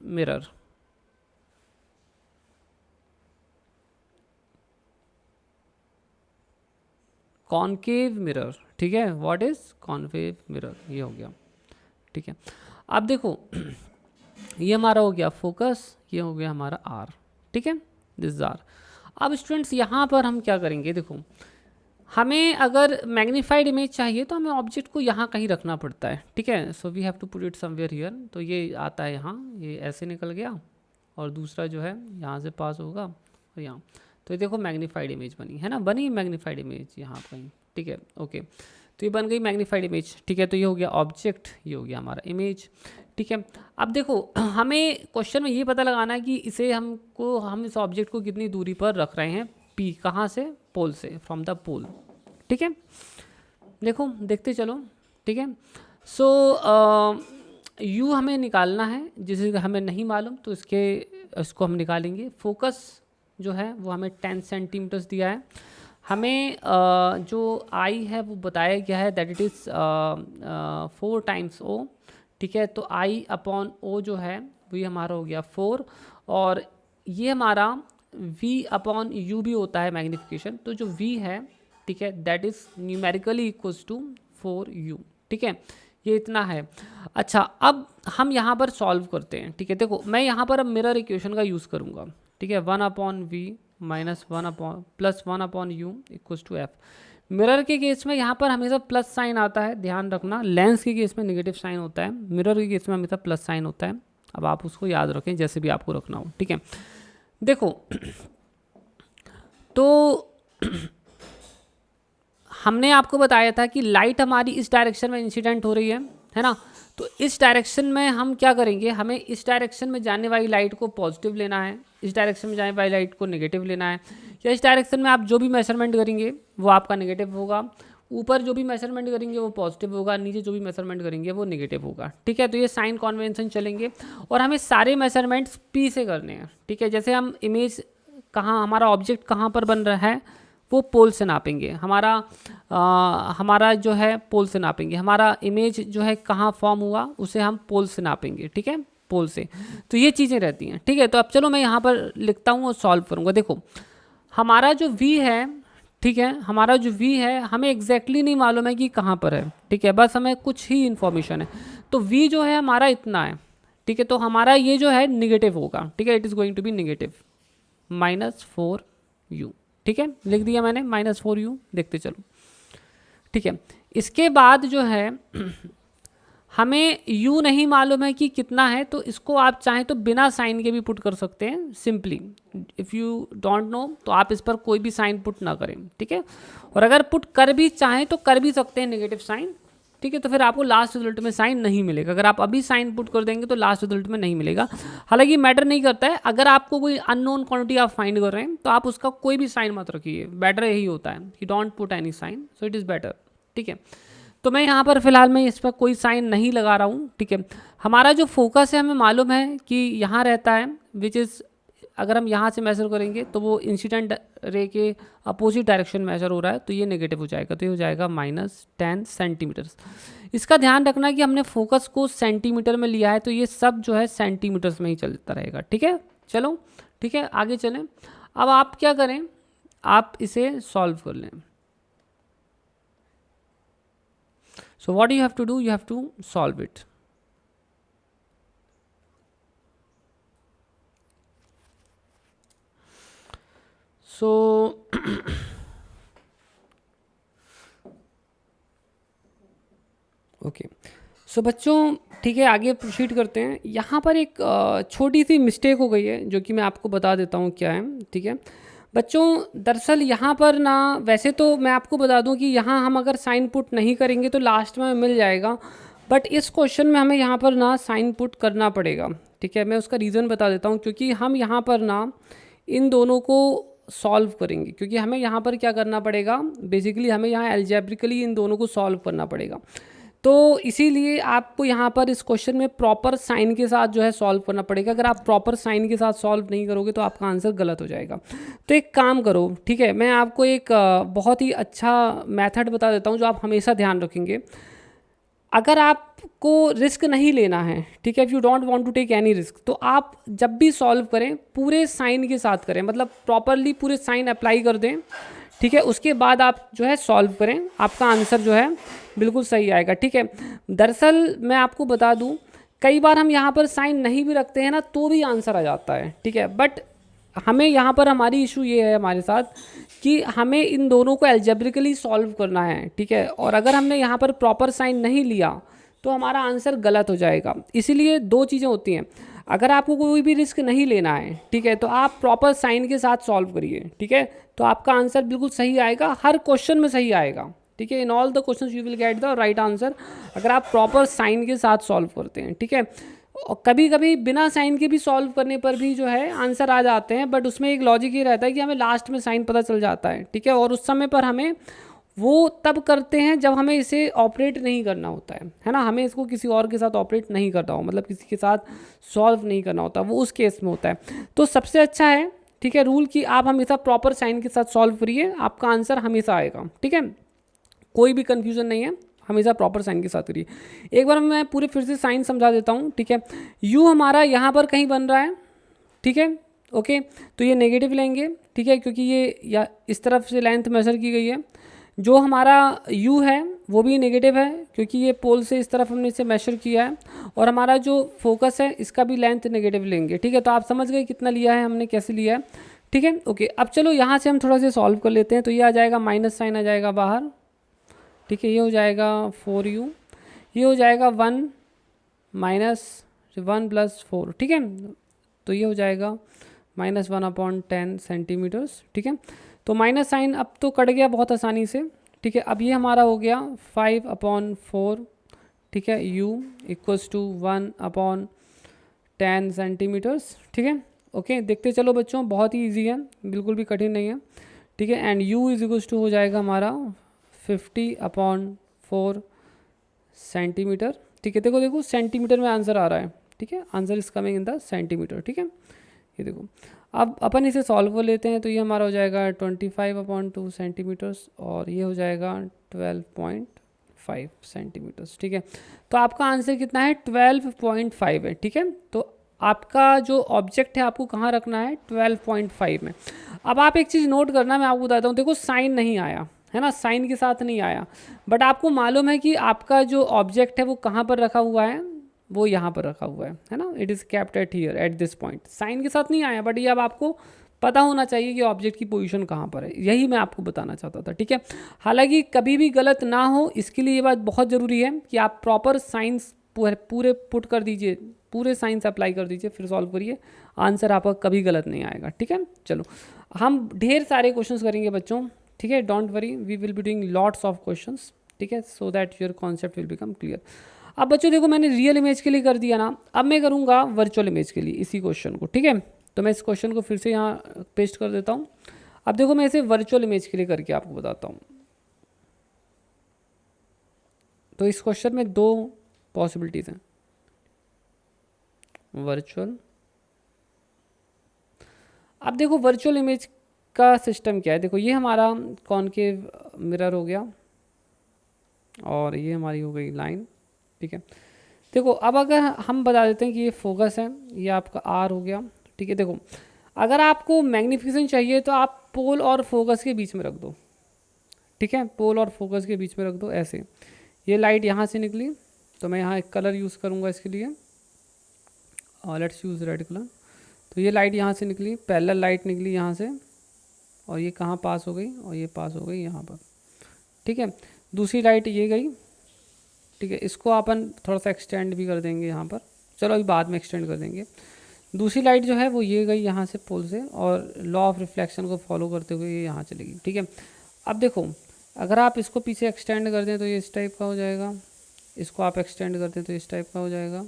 मिरर, कॉनकेव मिरर, ठीक है, व्हाट इज कॉनकेव मिरर, ये हो गया, ठीक है। अब देखो ये हमारा हो गया फोकस, ये हो गया हमारा आर, ठीक है, दिस इज आर। अब स्टूडेंट्स यहाँ पर हम क्या करेंगे, देखो हमें अगर मैग्नीफाइड इमेज चाहिए तो हमें ऑब्जेक्ट को यहाँ कहीं रखना पड़ता है, ठीक है, so we have to put it somewhere here. तो ये आता है यहाँ, ये ऐसे निकल गया और दूसरा जो है यहाँ से पास होगा और यहाँ, तो ये देखो मैग्नीफाइड इमेज बनी है ना, बनी मैग्नीफाइड इमेज यहाँ कहीं, ठीक है, ओके, तो ये बन गई मैग्नीफाइड इमेज, ठीक है। तो ये हो गया ऑब्जेक्ट, ये हो गया हमारा इमेज, ठीक है। अब देखो हमें क्वेश्चन में ये पता लगाना है कि इसे हम इस ऑब्जेक्ट को कितनी दूरी पर रख रहे हैं, पी, कहाँ से, पोल से, फ्रॉम द पोल, ठीक है। देखो देखते चलो, ठीक है। सो यू हमें निकालना है, जिसे हमें नहीं मालूम तो इसको हम निकालेंगे। फोकस जो है वो हमें 10 सेंटीमीटर्स दिया है, हमें जो आई है वो बताया गया है दैट इट इज़ 4 टाइम्स ओ, ठीक है। तो आई अपॉन ओ जो है वो हमारा हो गया 4, और ये हमारा v अपॉन यू भी होता है मैग्नीफिकेशन, तो जो v है, ठीक है, that is numerically equals to 4u, ठीक है, ये इतना है। अच्छा अब हम यहाँ पर सॉल्व करते हैं, ठीक है। देखो मैं यहाँ पर अब मिरर इक्वेशन का यूज़ करूँगा, ठीक है, 1 upon V minus 1 upon plus 1 upon U equals to F. Mirror के केस में यहाँ पर हमेशा प्लस साइन आता है, ध्यान रखना, लेंस के केस में नेगेटिव साइन होता है, मिरर के केस में हमेशा प्लस साइन होता है। अब आप उसको याद रखें जैसे भी आपको रखना हो, ठीक है। देखो तो हमने आपको बताया था कि लाइट हमारी इस डायरेक्शन में इंसिडेंट हो रही है ना, तो इस डायरेक्शन में हम क्या करेंगे, हमें इस डायरेक्शन में जाने वाली लाइट को पॉजिटिव लेना है, इस डायरेक्शन में जाने वाली लाइट को नेगेटिव लेना है, या इस डायरेक्शन में आप जो भी मेजरमेंट करेंगे वो आपका नेगेटिव होगा, ऊपर जो भी मेजरमेंट करेंगे वो पॉजिटिव होगा, नीचे जो भी मेजरमेंट करेंगे वो नेगेटिव होगा, ठीक है। तो ये साइन कन्वेंशन चलेंगे और हमें सारे मेजरमेंट्स पी से करने हैं, ठीक है। जैसे हम इमेज कहाँ, हमारा ऑब्जेक्ट कहाँ पर बन रहा है वो पोल से नापेंगे, हमारा जो है पोल से नापेंगे, हमारा इमेज जो है कहाँ फॉर्म हुआ उसे हम पोल से नापेंगे, ठीक है, पोल से। तो ये चीज़ें रहती हैं, ठीक है। तो अब चलो मैं यहाँ पर लिखता हूँ और सॉल्व करूँगा। देखो हमारा जो v है, ठीक है, हमारा जो v है हमें एग्जैक्टली नहीं मालूम है कि कहाँ पर है, ठीक है, बस हमें कुछ ही इन्फॉर्मेशन है। तो v जो है हमारा इतना है, ठीक है, तो हमारा ये जो है निगेटिव होगा, ठीक है, it is going to be negative -4u, ठीक है, लिख दिया मैंने -4u, देखते चलो, ठीक है। इसके बाद जो है हमें u नहीं मालूम है कि कितना है, तो इसको आप चाहें तो बिना साइन के भी पुट कर सकते हैं, simply if you don't know तो आप इस पर कोई भी साइन पुट ना करें, ठीक है। और अगर पुट कर भी चाहें तो कर भी सकते हैं नेगेटिव साइन, ठीक है, तो फिर आपको लास्ट रिजल्ट में साइन नहीं मिलेगा। अगर आप अभी साइन पुट कर देंगे तो लास्ट रिजल्ट में नहीं मिलेगा। हालांकि मैटर नहीं करता है, अगर आपको कोई अननोन क्वांटिटी आप फाइंड कर रहे हैं तो आप उसका कोई भी साइन मत रखिए, बेटर यही होता है कि don't put any sign, so it is better, ठीक है। तो मैं यहाँ पर फिलहाल मैं इस पर कोई साइन नहीं लगा रहा हूँ, ठीक है। हमारा जो फोकस है हमें मालूम है कि यहाँ रहता है, विच इज़ अगर हम यहाँ से मेजर करेंगे तो वो इंसिडेंट रे के अपोजिट डायरेक्शन मेजर हो रहा है, तो ये नेगेटिव हो जाएगा, तो ये हो जाएगा -10 सेंटीमीटर्स। इसका ध्यान रखना कि हमने फोकस को सेंटीमीटर में लिया है, तो ये सब जो है सेंटीमीटर्स में ही चलता रहेगा, ठीक है। चलो ठीक है, आगे चलें। अब आप क्या करें, आप इसे सॉल्व कर लें। So what you have to do, you have to solve it. So okay, so बच्चों ठीक है, आगे प्रोसीड करते हैं। यहाँ पर एक छोटी सी मिस्टेक हो गई है जो कि मैं आपको बता देता हूँ क्या है, ठीक है बच्चों। दरअसल यहाँ पर ना, वैसे तो मैं आपको बता दूँ कि यहाँ हम अगर साइन पुट नहीं करेंगे तो लास्ट में मिल जाएगा, बट इस क्वेश्चन में हमें यहाँ पर ना साइन पुट करना पड़ेगा, ठीक है। मैं उसका रीज़न बता देता हूँ, क्योंकि हम यहाँ पर ना इन दोनों को सॉल्व करेंगे, क्योंकि हमें यहाँ पर क्या करना पड़ेगा, बेसिकली हमें यहाँ एल्जेब्रिकली इन दोनों को सॉल्व करना पड़ेगा। तो इसीलिए आपको यहाँ पर इस क्वेश्चन में प्रॉपर साइन के साथ जो है सॉल्व करना पड़ेगा। अगर आप प्रॉपर साइन के साथ सॉल्व नहीं करोगे तो आपका आंसर गलत हो जाएगा। तो एक काम करो, ठीक है, मैं आपको एक बहुत ही अच्छा मेथड बता देता हूँ जो आप हमेशा ध्यान रखेंगे। अगर आपको रिस्क नहीं लेना है, ठीक है, if you don't want to take any risk, तो आप जब भी सॉल्व करें पूरे साइन के साथ करें, मतलब प्रॉपरली पूरे साइन अप्लाई कर दें, ठीक है, उसके बाद आप जो है सॉल्व करें, आपका आंसर जो है बिल्कुल सही आएगा, ठीक है। दरअसल मैं आपको बता दूं, कई बार हम यहाँ पर साइन नहीं भी रखते हैं ना तो भी आंसर आ जाता है, ठीक है, बट हमें यहाँ पर हमारी इशू ये है हमारे साथ कि हमें इन दोनों को एल्जेब्रिकली सॉल्व करना है, ठीक है, और अगर हमने यहाँ पर प्रॉपर साइन नहीं लिया तो हमारा आंसर गलत हो जाएगा। इसीलिए दो चीज़ें होती हैं, अगर आपको कोई भी रिस्क नहीं लेना है, ठीक है, तो आप प्रॉपर साइन के साथ सॉल्व करिए, ठीक है, तो आपका आंसर बिल्कुल सही आएगा, हर क्वेश्चन में सही आएगा, ठीक है, in all the questions you will get the right answer अगर आप प्रॉपर साइन के साथ सॉल्व करते हैं, ठीक है। और कभी कभी बिना साइन के भी सॉल्व करने पर भी जो है आंसर आ जाते हैं, बट उसमें एक लॉजिक ये रहता है कि हमें लास्ट में साइन पता चल जाता है, ठीक है, और उस समय पर हमें वो तब करते हैं जब हमें इसे ऑपरेट नहीं करना होता है ना, हमें इसको किसी और के साथ ऑपरेट नहीं करना हो, मतलब किसी के साथ सॉल्व नहीं करना होता, वो उस केस में होता है। तो सबसे अच्छा है, ठीक है, रूल कि आप हमेशा प्रॉपर साइन के साथ सॉल्व करिए, आपका आंसर हमेशा आएगा, ठीक है, कोई भी कन्फ्यूज़न नहीं है, हमेशा प्रॉपर साइन के साथ करिए। एक बार मैं पूरे फिर से साइन समझा देता हूँ, ठीक है। यू हमारा यहाँ पर कहीं बन रहा है, ठीक है, ओके, तो ये नेगेटिव लेंगे, ठीक है, क्योंकि ये या इस तरफ से लेंथ मेजर की गई है। जो हमारा यू है वो भी नेगेटिव है क्योंकि ये पोल से इस तरफ हमने इसे मेजर किया है, और हमारा जो फोकस है इसका भी लेंथ नेगेटिव लेंगे, ठीक है। तो आप समझ गए कितना लिया है हमने, कैसे लिया है, ठीक है, ओके। अब चलो यहाँ से हम थोड़ा सा सॉल्व कर लेते हैं। तो ये आ जाएगा माइनस साइन आ जाएगा बाहर, ठीक है, ये हो जाएगा 4u, ये हो जाएगा 1 माइनस 1 प्लस 4, ठीक है, तो ये हो जाएगा -1/10 सेंटीमीटर्स, ठीक है। तो माइनस साइन अब तो कट गया बहुत आसानी से, ठीक है। अब ये हमारा हो गया 5/4, ठीक है, u इक्वल्स टू 1/10 सेंटीमीटर्स, ठीक है, ओके। देखते चलो बच्चों, बहुत ही ईजी है, बिल्कुल भी कठिन नहीं है, ठीक है। And u is equals to हो जाएगा हमारा 50/4 सेंटीमीटर, ठीक है। देखो देखो सेंटीमीटर में आंसर आ रहा है, ठीक है, answer is coming in the centimetre, ठीक है। ये देखो, अब अपन इसे सॉल्व कर लेते हैं। तो ये हमारा हो जाएगा 25/2 सेंटीमीटर्स, और ये हो जाएगा 12.5 सेंटीमीटर्स, ठीक है। तो आपका आंसर कितना है, 12.5 है, ठीक है। तो आपका जो ऑब्जेक्ट है आपको कहाँ रखना है, 12.5 में। अब आप एक चीज़ नोट करना, मैं आपको बताता हूँ, देखो साइन नहीं आया है ना, साइन के साथ नहीं आया, बट आपको मालूम है कि आपका जो ऑब्जेक्ट है वो कहाँ पर रखा हुआ है, वो यहाँ पर रखा हुआ है ना, it is kept at here at this point. Sign के साथ नहीं आया, बट ये अब आपको पता होना चाहिए कि ऑब्जेक्ट की पोजीशन कहाँ पर है, यही मैं आपको बताना चाहता था, ठीक है। हालांकि कभी भी गलत ना हो, इसके लिए ये बात बहुत ज़रूरी है कि आप प्रॉपर साइंस पूरे पुट कर दीजिए, पूरे साइंस अप्लाई कर दीजिए, फिर सॉल्व करिए, आंसर आपका कभी गलत नहीं आएगा, ठीक है। चलो, हम ढेर सारे क्वेश्चंस करेंगे बच्चों, ठीक है, don't worry, we will be doing lots of questions, ठीक है, so that your concept will become clear. अब बच्चों देखो, मैंने रियल इमेज के लिए कर दिया ना, अब मैं करूँगा वर्चुअल इमेज के लिए इसी क्वेश्चन को, ठीक है। तो मैं इस क्वेश्चन को फिर से यहाँ पेस्ट कर देता हूँ। अब देखो, मैं इसे वर्चुअल इमेज के लिए करके आपको बताता हूँ। तो इस क्वेश्चन में दो पॉसिबिलिटीज़ हैं, वर्चुअल। अब देखो वर्चुअल इमेज का सिस्टम क्या है, देखो ये हमारा कॉनकेव मिरर हो गया, और ये हमारी हो गई लाइन, ठीक है। देखो अब अगर हम बता देते हैं कि ये फोकस है, ये आपका आर हो गया, ठीक है। देखो अगर आपको मैग्नीफिकेशन चाहिए तो आप पोल और फोकस के बीच में रख दो, ठीक है, पोल और फोकस के बीच में रख दो ऐसे। ये लाइट यहाँ से निकली, तो मैं यहाँ एक कलर यूज़ करूँगा इसके लिए, और लेट्स यूज़ रेड कलर। तो ये लाइट यहाँ से निकली, पैरेलल लाइट निकली यहाँ से, और ये कहाँ पास हो गई, और ये पास हो गई यहाँ पर, ठीक है। दूसरी लाइट ये गई, ठीक है, इसको अपन थोड़ा सा एक्सटेंड भी कर देंगे यहाँ पर, चलो अभी बाद में एक्सटेंड कर देंगे। दूसरी लाइट जो है वो ये गई यहाँ से पोल से, और लॉ ऑफ रिफ्लेक्शन को फॉलो करते हुए ये यहाँ चलेगी, ठीक है। अब देखो अगर आप इसको पीछे एक्सटेंड कर दें तो ये इस टाइप का हो जाएगा, इसको आप एक्सटेंड कर दें तो इस टाइप का हो जाएगा।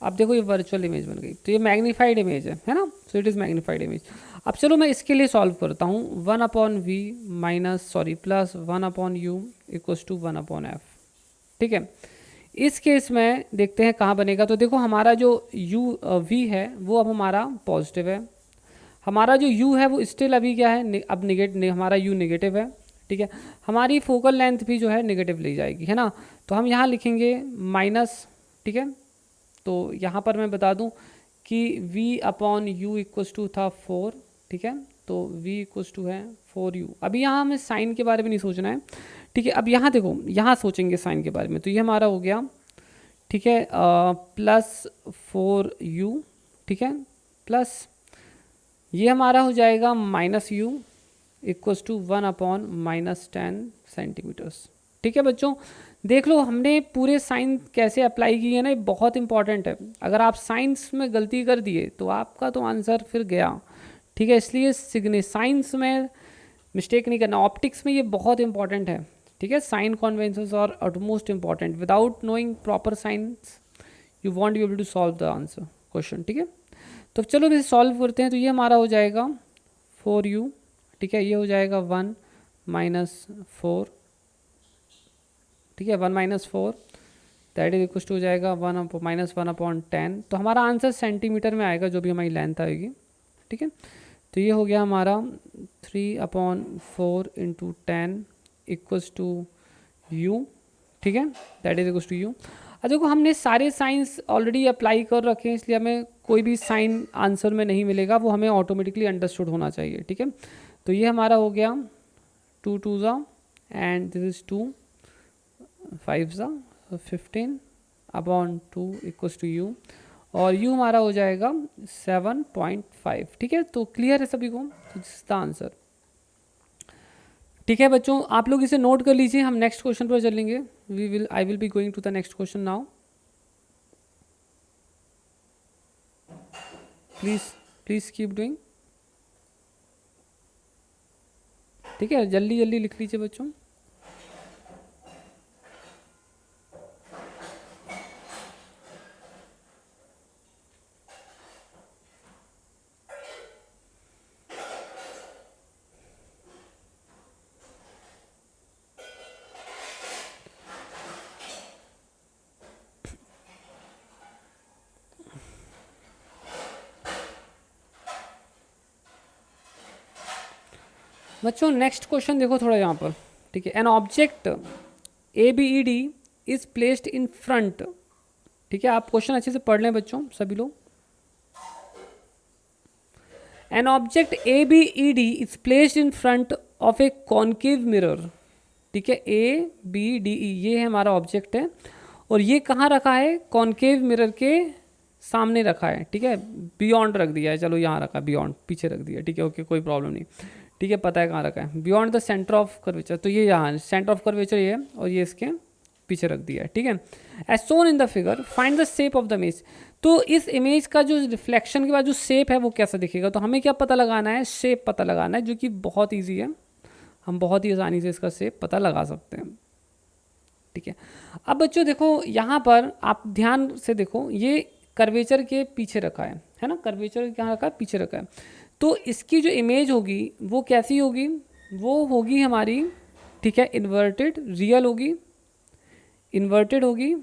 अब देखो ये वर्चुअल इमेज बन गई, तो ये मैग्नीफाइड इमेज है ना, सो इट इज़ मैग्नीफाइड इमेज। अब चलो मैं इसके लिए सॉल्व करता हूँ, 1/v plus 1/u equals to 1/f, ठीक है। इस केस में देखते हैं कहाँ बनेगा। तो देखो हमारा जो v है वो अब हमारा पॉजिटिव है, हमारा जो u है वो स्टिल अभी क्या है, अब हमारा u नेगेटिव है, ठीक है, हमारी फोकल लेंथ भी जो है नेगेटिव ली जाएगी, है ना। तो हम यहाँ लिखेंगे माइनस, ठीक है। तो यहाँ पर मैं बता दूँ कि v upon U equals to था 4, ठीक है। तो v इक्वस टू है 4u। अभी यहाँ हमें साइन के बारे में नहीं सोचना है, ठीक है। अब यहाँ देखो, यहाँ सोचेंगे साइन के बारे में। तो ये हमारा हो गया, ठीक है, प्लस 4u, ठीक है, प्लस ये हमारा हो जाएगा minus u equals to 1 upon minus 10 centimetres, ठीक है बच्चों। देख लो हमने पूरे साइन कैसे अप्लाई किए हैं ना, ये बहुत इंपॉर्टेंट है। अगर आप साइंस में गलती कर दिए तो आपका तो आंसर फिर गया, ठीक है। इसलिए साइंस में मिस्टेक नहीं करना, ऑप्टिक्स में ये बहुत इंपॉर्टेंट है, ठीक है। Sign conventions are utmost important. Without knowing proper science you won't be able to solve the answer question, ठीक है। तो चलो इसे सॉल्व करते हैं। तो ये हमारा हो जाएगा 4u, ठीक है। ये हो जाएगा 1 माइनस 4, ठीक है, 1 minus 4 that is equal to हो जाएगा 1 माइनस 1 अपॉन 10। तो हमारा आंसर सेंटीमीटर में आएगा, जो भी हमारी लेंथ आएगी, ठीक है। तो ये हो गया हमारा 3 upon 4 into 10 equals to U, ठीक है, that is equals to U. अब देखो हमने सारे साइंस ऑलरेडी अप्लाई कर रखे हैं, इसलिए हमें कोई भी साइन आंसर में नहीं मिलेगा, वो हमें ऑटोमेटिकली अंडरस्टूड होना चाहिए, ठीक है। तो ये हमारा हो गया 2 2 ज़ा एंड दिस इज 2 5 ज़ा 15 अपॉन 2 इक्वल्स टू यू, और u हमारा हो जाएगा 7.5, ठीक है। तो क्लियर है सभी को, तो दिस इज द आंसर, ठीक है बच्चों। आप लोग इसे नोट कर लीजिए, हम नेक्स्ट क्वेश्चन पर चलेंगे। I will be going to the next question now. Please keep doing, ठीक है, जल्दी जल्दी लिख लीजिए बच्चों। बच्चों नेक्स्ट क्वेश्चन देखो थोड़ा यहाँ पर, ठीक है। An object ABED is placed in front, ठीक है। आप क्वेश्चन अच्छे से पढ़ लें बच्चों सभी लोग। An object ABED is placed in front of A concave mirror, ठीक है। ABDE ये है हमारा ऑब्जेक्ट है, और ये कहाँ रखा है, कॉन्केव मिरर के सामने रखा है, ठीक है। बियॉन्ड रख दिया है, चलो यहाँ रखा, बियॉन्ड पीछे रख दिया, ठीक है, ओके, कोई प्रॉब्लम नहीं, ठीक है, पता है कहाँ रखा है, beyond the centre of curvature. तो ये यहाँ सेंटर ऑफ कर्वेचर ये है, और ये इसके पीछे रख दिया है, ठीक है। As shown in the figure find the shape of the image. तो इस इमेज का जो रिफ्लेक्शन के बाद जो शेप है वो कैसा दिखेगा, तो हमें क्या पता लगाना है, शेप पता लगाना है, जो कि बहुत ईजी है, हम बहुत ही आसानी से इसका शेप पता लगा सकते हैं, ठीक है। अब बच्चों देखो यहाँ पर आप ध्यान से देखो, ये कर्वेचर के पीछे रखा है ना, कर्वेचर कहाँ रखा है, पीछे रखा है। तो इसकी जो इमेज होगी वो कैसी होगी, वो होगी हमारी, ठीक है, इन्वर्टेड रियल होगी, इन्वर्टेड होगी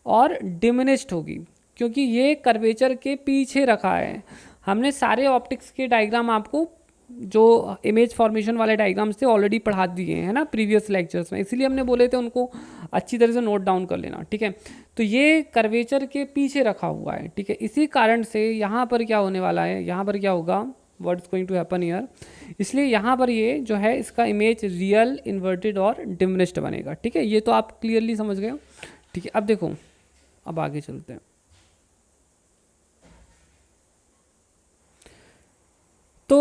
और डिमिनिश्ड होगी, क्योंकि ये कर्वेचर के पीछे रखा है। हमने सारे ऑप्टिक्स के डायग्राम आपको जो इमेज फॉर्मेशन वाले डायग्राम्स थे ऑलरेडी पढ़ा दिए हैं ना प्रीवियस लेक्चर्स में, इसीलिए हमने बोले थे उनको अच्छी तरह से नोट डाउन कर लेना, ठीक है। तो ये कर्वेचर के पीछे रखा हुआ है, ठीक है। इसी कारण से यहाँ पर क्या होने वाला है, यहाँ पर क्या होगा, what is going to happen here, इसलिए यहाँ पर ये जो है इसका इमेज रियल, इन्वर्टेड और डिमिनिश्ड बनेगा, ठीक है। ये तो आप क्लियरली समझ गए हो, ठीक है। अब देखो, अब आगे चलते हैं। तो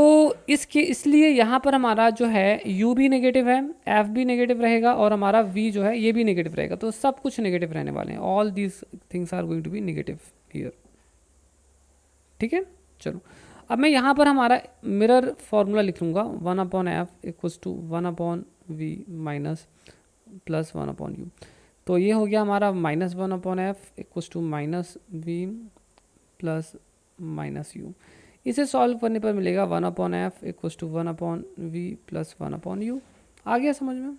इसलिए यहाँ पर हमारा जो है u भी नेगेटिव है, f भी नेगेटिव रहेगा, और हमारा v जो है ये भी नेगेटिव रहेगा। तो सब कुछ नेगेटिव रहने वाले हैं, all these things are going to be negative here, ठीक है। चलो अब मैं यहाँ पर हमारा मिरर फॉर्मूला लिख लूँगा, 1/f equals to 1/v minus plus 1/u। तो ये हो गया हमारा -1/f equals to -v plus -u। इसे सॉल्व करने पर मिलेगा 1/f equals to 1/v plus 1/u। आ गया समझ में,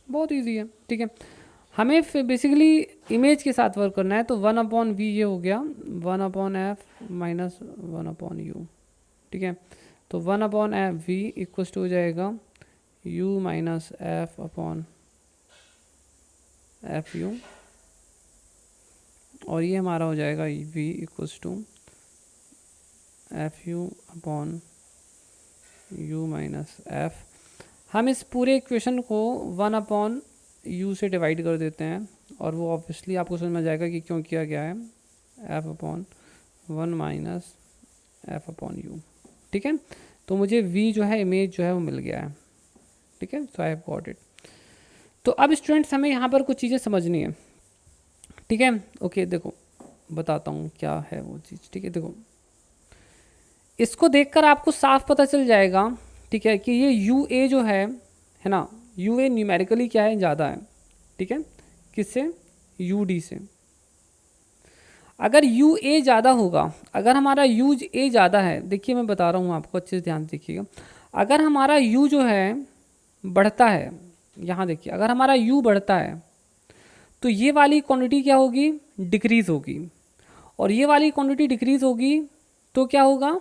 बहुत इजी है, ठीक है। हमें फिर बेसिकली इमेज के साथ वर्क करना है, तो 1/v ये हो गया 1/f माइनस 1/u, ठीक है। तो 1/f v इक्वल्स टू हो जाएगा u माइनस f/f(u) और ये हमारा हो जाएगा v equals to f(u) minus f। हम इस पूरे इक्वेशन को 1/u से डिवाइड कर देते हैं और वो ऑब्वियसली आपको समझ में आ जाएगा कि क्यों किया गया है, f/1 माइनस f/u। ठीक है, तो मुझे v जो है इमेज जो है वो मिल गया है। ठीक है, सो आई हैव गॉट इट। तो अब स्टूडेंट्स हमें यहाँ पर कुछ चीज़ें समझनी है। ठीक है, ओके, देखो बताता हूँ क्या है वो चीज़। ठीक है, देखो इसको देखकर आपको साफ पता चल जाएगा, ठीक है, कि ये यू ए जो है ना, यू ए न्यूमेरिकली क्या है, ज़्यादा है। ठीक है, किससे, यू डी से। अगर यू ए ज़्यादा होगा, अगर हमारा यू ए ज़्यादा है, देखिए मैं बता रहा हूँ आपको, अच्छे से ध्यान से देखिएगा। अगर हमारा यू जो है बढ़ता है, यहाँ देखिए, अगर हमारा यू बढ़ता है तो ये वाली क्वांटिटी क्या होगी, डिक्रीज़ होगी, और ये वाली क्वांटिटी डिक्रीज़ होगी तो क्या होगा,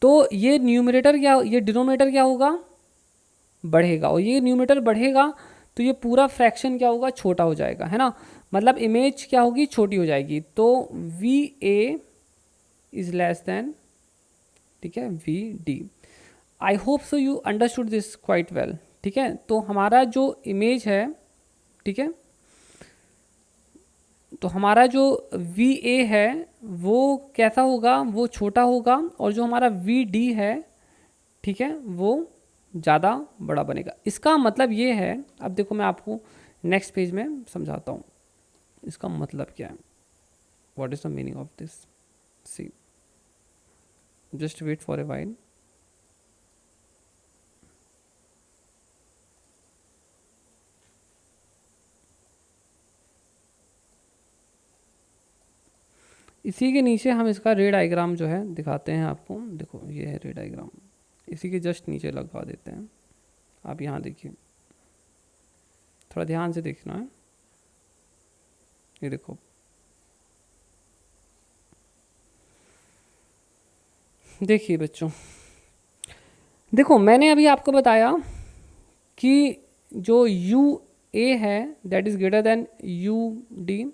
तो ये न्यूमरेटर क्या, ये डिनोमिनेटर क्या होगा, बढ़ेगा, और ये न्यूमरेटर बढ़ेगा तो ये पूरा फ्रैक्शन क्या होगा, छोटा हो जाएगा, है ना, मतलब इमेज क्या होगी, छोटी हो जाएगी। तो V A is less than, ठीक है, V D. I hope so you understood this quite well. ठीक है, तो हमारा जो इमेज है, ठीक है, तो हमारा जो वी ए है वो कैसा होगा, वो छोटा होगा, और जो हमारा वी डी है, ठीक है, वो ज़्यादा बड़ा बनेगा। इसका मतलब ये है, अब देखो मैं आपको नेक्स्ट पेज में समझाता हूँ इसका मतलब क्या है, what is the meaning of this. See, just wait for a while. इसी के नीचे हम इसका रे डायग्राम जो है दिखाते हैं आपको। देखो ये है रे डायग्राम, इसी के जस्ट नीचे लगा देते हैं। आप यहाँ देखिए, थोड़ा ध्यान से देखना है। ये देखो, देखिए बच्चों, देखो मैंने अभी आपको बताया कि जो यू ए है that is greater than U D,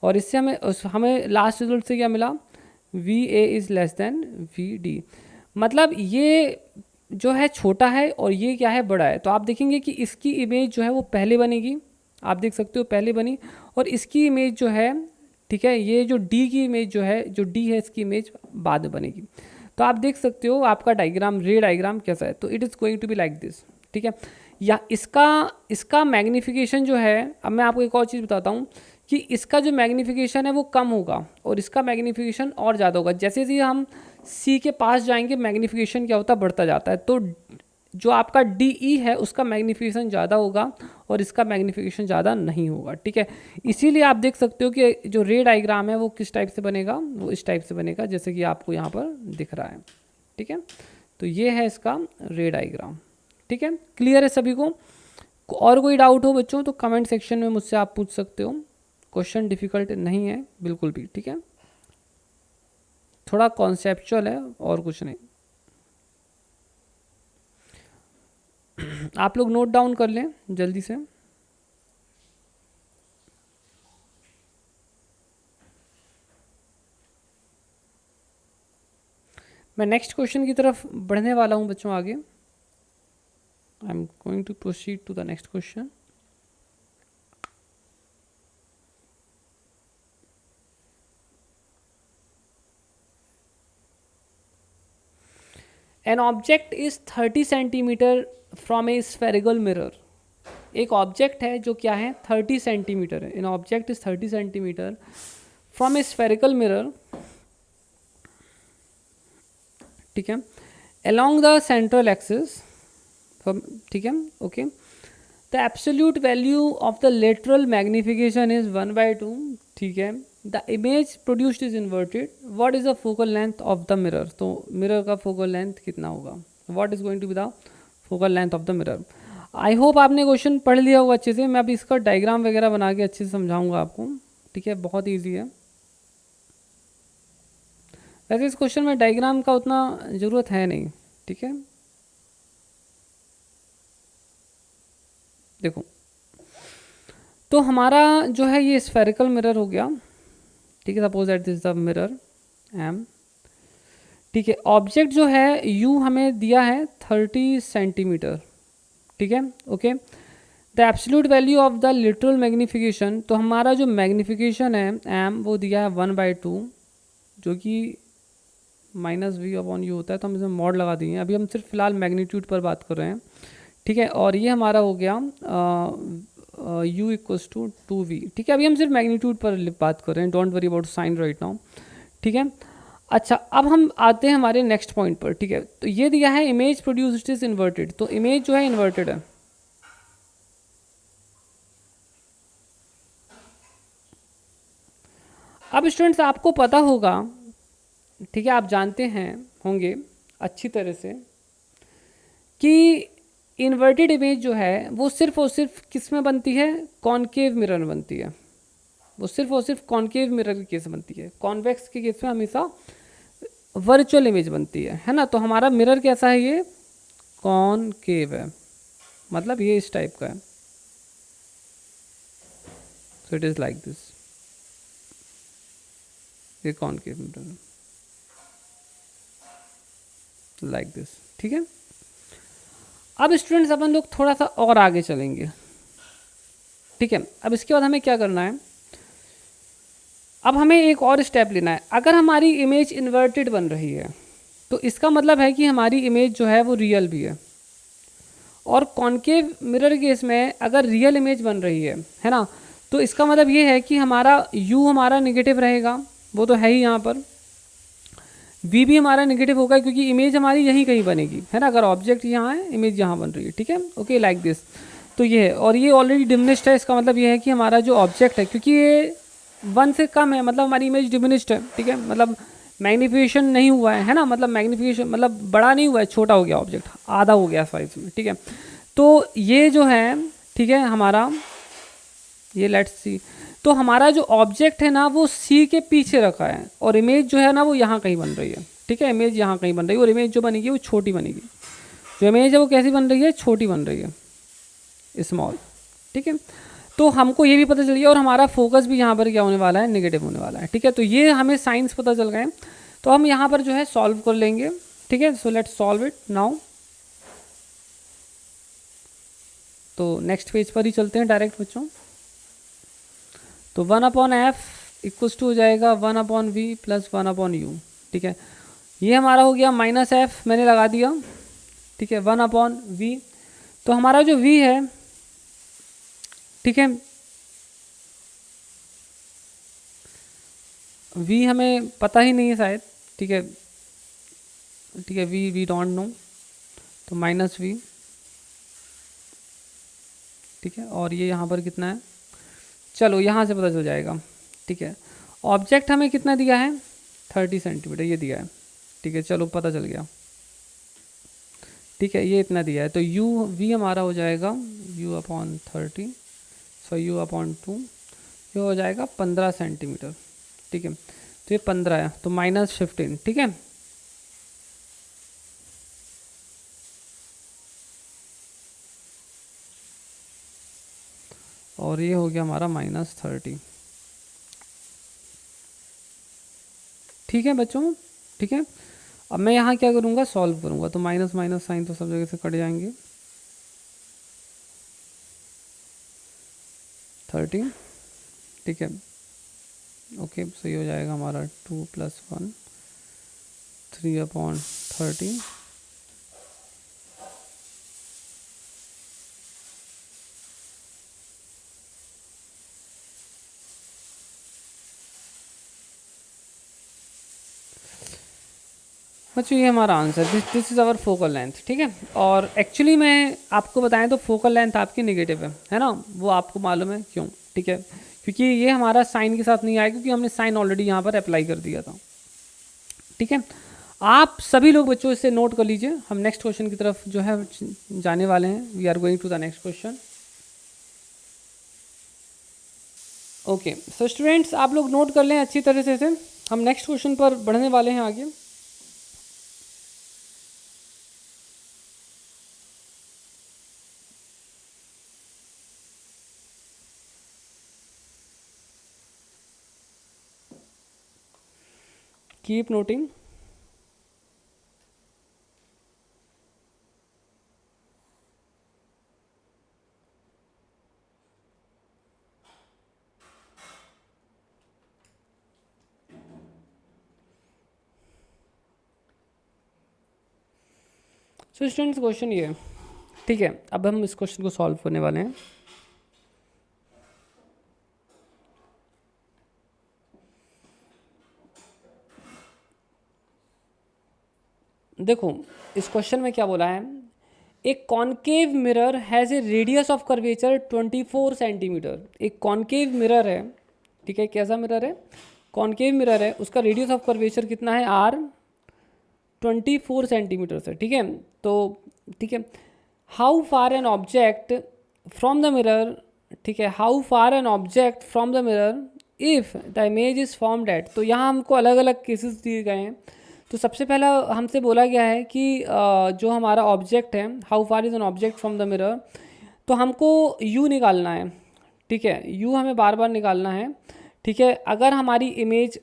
और इससे हमें लास्ट रिजल्ट से क्या मिला, V A is less than V D. मतलब ये जो है छोटा है और ये क्या है, बड़ा है। तो आप देखेंगे कि इसकी इमेज जो है वो पहले बनेगी, आप देख सकते हो पहले बनी, और इसकी इमेज जो है, ठीक है, ये जो डी की इमेज जो है, जो डी है इसकी इमेज बाद में बनेगी। तो आप देख सकते हो आपका डायग्राम, रे डायग्राम कैसा है। तो it is going to be like this. ठीक है, या इसका मैग्नीफिकेशन जो है, अब मैं आपको एक और चीज़ बताता हूँ कि इसका जो मैग्नीफिकेशन है वो कम होगा और इसका मैग्नीफिकेशन और ज़्यादा होगा। जैसे जैसे हम सी के पास जाएंगे मैग्नीफिकेशन क्या होता है, बढ़ता जाता है। तो जो आपका डी ई है उसका मैग्नीफिकेशन ज़्यादा होगा और इसका मैग्नीफिकेशन ज़्यादा नहीं होगा। ठीक है, इसीलिए आप देख सकते हो कि जो रे डायग्राम है वो किस टाइप से बनेगा, वो इस टाइप से बनेगा जैसे कि आपको यहाँ पर दिख रहा है। ठीक है, तो ये है इसका रे डायग्राम। ठीक है, क्लियर है सभी को? और कोई डाउट हो बच्चों तो कमेंट सेक्शन में मुझसे आप पूछ सकते हो। क्वेश्चन डिफ़िकल्ट नहीं है बिल्कुल भी। ठीक है, थोड़ा कॉन्सेप्चुअल है और कुछ नहीं। आप लोग नोट डाउन कर लें जल्दी से। मैं नेक्स्ट क्वेश्चन की तरफ बढ़ने वाला हूं बच्चों आगे। I am going to proceed to the next question. An object is 30 centimetre from a spherical mirror. एक ऑब्जेक्ट है जो क्या है, 30 सेंटीमीटर है। An object is 30 centimetre from a spherical mirror, ठीक है, along the central axis, ठीक है, okay, the absolute value of the lateral magnification is 1/2, ठीक है, the image produced is inverted, what is the focal length of the mirror. तो mirror का focal length कितना होगा, what is going to be the focal length of the mirror. I hope आपने question पढ़ लिया होगा अच्छे से। मैं अभी इसका डायग्राम वगैरह बना के अच्छे से समझाऊंगा आपको। ठीक है, बहुत ईजी है। वैसे इस क्वेश्चन में डायग्राम का उतना ज़रूरत है नहीं, ठीक है। देखो, तो हमारा जो है ये स्फेरिकल मिरर हो गया, ठीक है। Suppose that this the mirror M, ठीक है। ऑब्जेक्ट जो है यू हमें दिया है 30 सेंटीमीटर, ठीक है, okay. The absolute value of the literal magnification, तो हमारा जो मैग्नीफिकेशन है एम वो दिया है 1/2, जो कि -v/u होता है, तो हम इसमें मॉड लगा दिए हैं। अभी हम सिर्फ फिलहाल मैग्नीट्यूड पर बात कर रहे हैं, ठीक है। और ये हमारा हो गया u इक्वल्स टू 2v, ठीक है। अभी हम सिर्फ मैग्नीट्यूड पर बात कर रहे हैं, don't worry about sign right now, ठीक है। अच्छा, अब हम आते हैं हमारे नेक्स्ट पॉइंट पर, ठीक है। तो ये दिया है इमेज प्रोड्यूस्ड इज इन्वर्टेड, तो इमेज जो है इन्वर्टेड है। अब स्टूडेंट्स आपको पता होगा, ठीक है, आप जानते हैं होंगे अच्छी तरह से कि इन्वर्टेड इमेज जो है वो सिर्फ और सिर्फ किस में बनती है, कॉनकेव मिरर में बनती है। वो सिर्फ और सिर्फ कॉनकेव मिरर के केस में बनती है, कॉन्वेक्स के केस में हमेशा वर्चुअल इमेज बनती है ना। तो हमारा मिरर कैसा है, ये कॉनकेव है, मतलब ये इस टाइप का है। So it is like this, ये कॉनकेव मिरर लाइक दिस, ठीक है। अब स्टूडेंट्स अपन लोग थोड़ा सा और आगे चलेंगे, ठीक है। अब इसके बाद हमें क्या करना है, अब हमें एक और स्टेप लेना है। अगर हमारी इमेज इन्वर्टेड बन रही है तो इसका मतलब है कि हमारी इमेज जो है वो रियल भी है। और कॉनकेव मिरर केस में अगर रियल इमेज बन रही है ना, तो इसका मतलब ये है कि हमारा u हमारा नेगेटिव रहेगा, वो तो है ही यहाँ पर। v भी हमारा नेगेटिव होगा क्योंकि इमेज हमारी यहीं कहीं बनेगी, है ना। अगर ऑब्जेक्ट यहाँ है, इमेज यहाँ बन रही है, ठीक है, ओके, लाइक दिस। तो ये है, और ये ऑलरेडी डिमिनिश्ड है, इसका मतलब ये है कि हमारा जो ऑब्जेक्ट है, क्योंकि ये 1 से कम है, मतलब हमारी इमेज डिमिनिश्ड है, ठीक है। मतलब मैग्नीफिकेशन नहीं हुआ है ना, मतलब मैग्नीफिकेशन मतलब बड़ा नहीं हुआ है, छोटा हो गया ऑब्जेक्ट, आधा हो गया साइज में, ठीक है। तो ये जो है, ठीक है, हमारा ये लेट्स सी, तो हमारा जो ऑब्जेक्ट है ना वो सी के पीछे रखा है, और इमेज जो है ना वो यहाँ कहीं बन रही है, ठीक है। इमेज यहाँ कहीं बन रही है, और इमेज जो बनेगी वो छोटी बनेगी। जो इमेज है वो कैसी बन रही है, छोटी बन रही है, स्मॉल, ठीक है। तो हमको ये भी पता चल गया, और हमारा फोकस भी यहाँ पर क्या होने वाला है, नेगेटिव होने वाला है, ठीक है। तो ये हमें साइंस पता चल गए, तो हम यहाँ पर जो है सॉल्व कर लेंगे, ठीक है। So let's solve it now. तो नेक्स्ट पेज पर ही चलते हैं डायरेक्ट बच्चों। तो 1/f इक्वल्स टू हो जाएगा 1/v प्लस 1/u, ठीक है। ये हमारा हो गया -f, मैंने लगा दिया, ठीक है, 1/v। तो हमारा जो v है, ठीक है, v हमें पता ही नहीं है शायद, ठीक है, ठीक है, वी डोंट नो, तो -v, ठीक है। और ये यहाँ पर कितना है, चलो यहाँ से पता चल जाएगा, ठीक है। ऑब्जेक्ट हमें कितना दिया है, 30 सेंटीमीटर ये दिया है, ठीक है, चलो पता चल गया, ठीक है, ये इतना दिया है। तो v हमारा हो जाएगा u/30, सो u/2, ये हो जाएगा 15 सेंटीमीटर, ठीक है। तो ये 15 है, तो -15, ठीक है। और ये हो गया हमारा -30, ठीक है बच्चों, ठीक है। अब मैं यहाँ क्या करूँगा, सॉल्व करूँगा, तो माइनस माइनस साइन तो सब जगह से कट जाएंगे, 30, ठीक है, ओके। सही हो जाएगा हमारा 2 + 1 3/30, बच्चों ये हमारा answer, this is our focal length, ठीक है। और एक्चुअली मैं आपको बताएं तो फोकल लेंथ आपकी नेगेटिव है ना, वो आपको मालूम है क्यों, ठीक है, क्योंकि ये हमारा साइन के साथ नहीं आया, क्योंकि हमने साइन ऑलरेडी यहाँ पर अप्लाई कर दिया था, ठीक है। आप सभी लोग बच्चों इसे नोट कर लीजिए, हम नेक्स्ट क्वेश्चन की तरफ जो है जाने वाले हैं। We are going to the next question. Okay, so students आप लोग नोट कर लें अच्छी तरह से। हम नेक्स्ट क्वेश्चन पर बढ़ने वाले हैं आगे। Keep noting. So students question ये है, ठीक है। अब हम इस क्वेश्चन को सॉल्व करने वाले हैं। देखो इस क्वेश्चन में क्या बोला है, एक concave mirror has a radius of curvature 24 centimetre. एक कॉनकेव मिरर है, ठीक है, कैसा मिरर है, कॉनकेव मिरर है, उसका रेडियस ऑफ कर्वेचर कितना है आर 24 सेंटीमीटर से, ठीक है। तो ठीक है, how far an object from the mirror, ठीक है, how far an object from the mirror if the image is formed at. तो यहाँ हमको अलग अलग केसेस दिए गए हैं। तो सबसे पहला हमसे बोला गया है कि जो हमारा ऑब्जेक्ट है, how far is an object from the mirror, तो हमको यू निकालना है, ठीक है, यू हमें बार बार निकालना है, ठीक है। अगर हमारी इमेज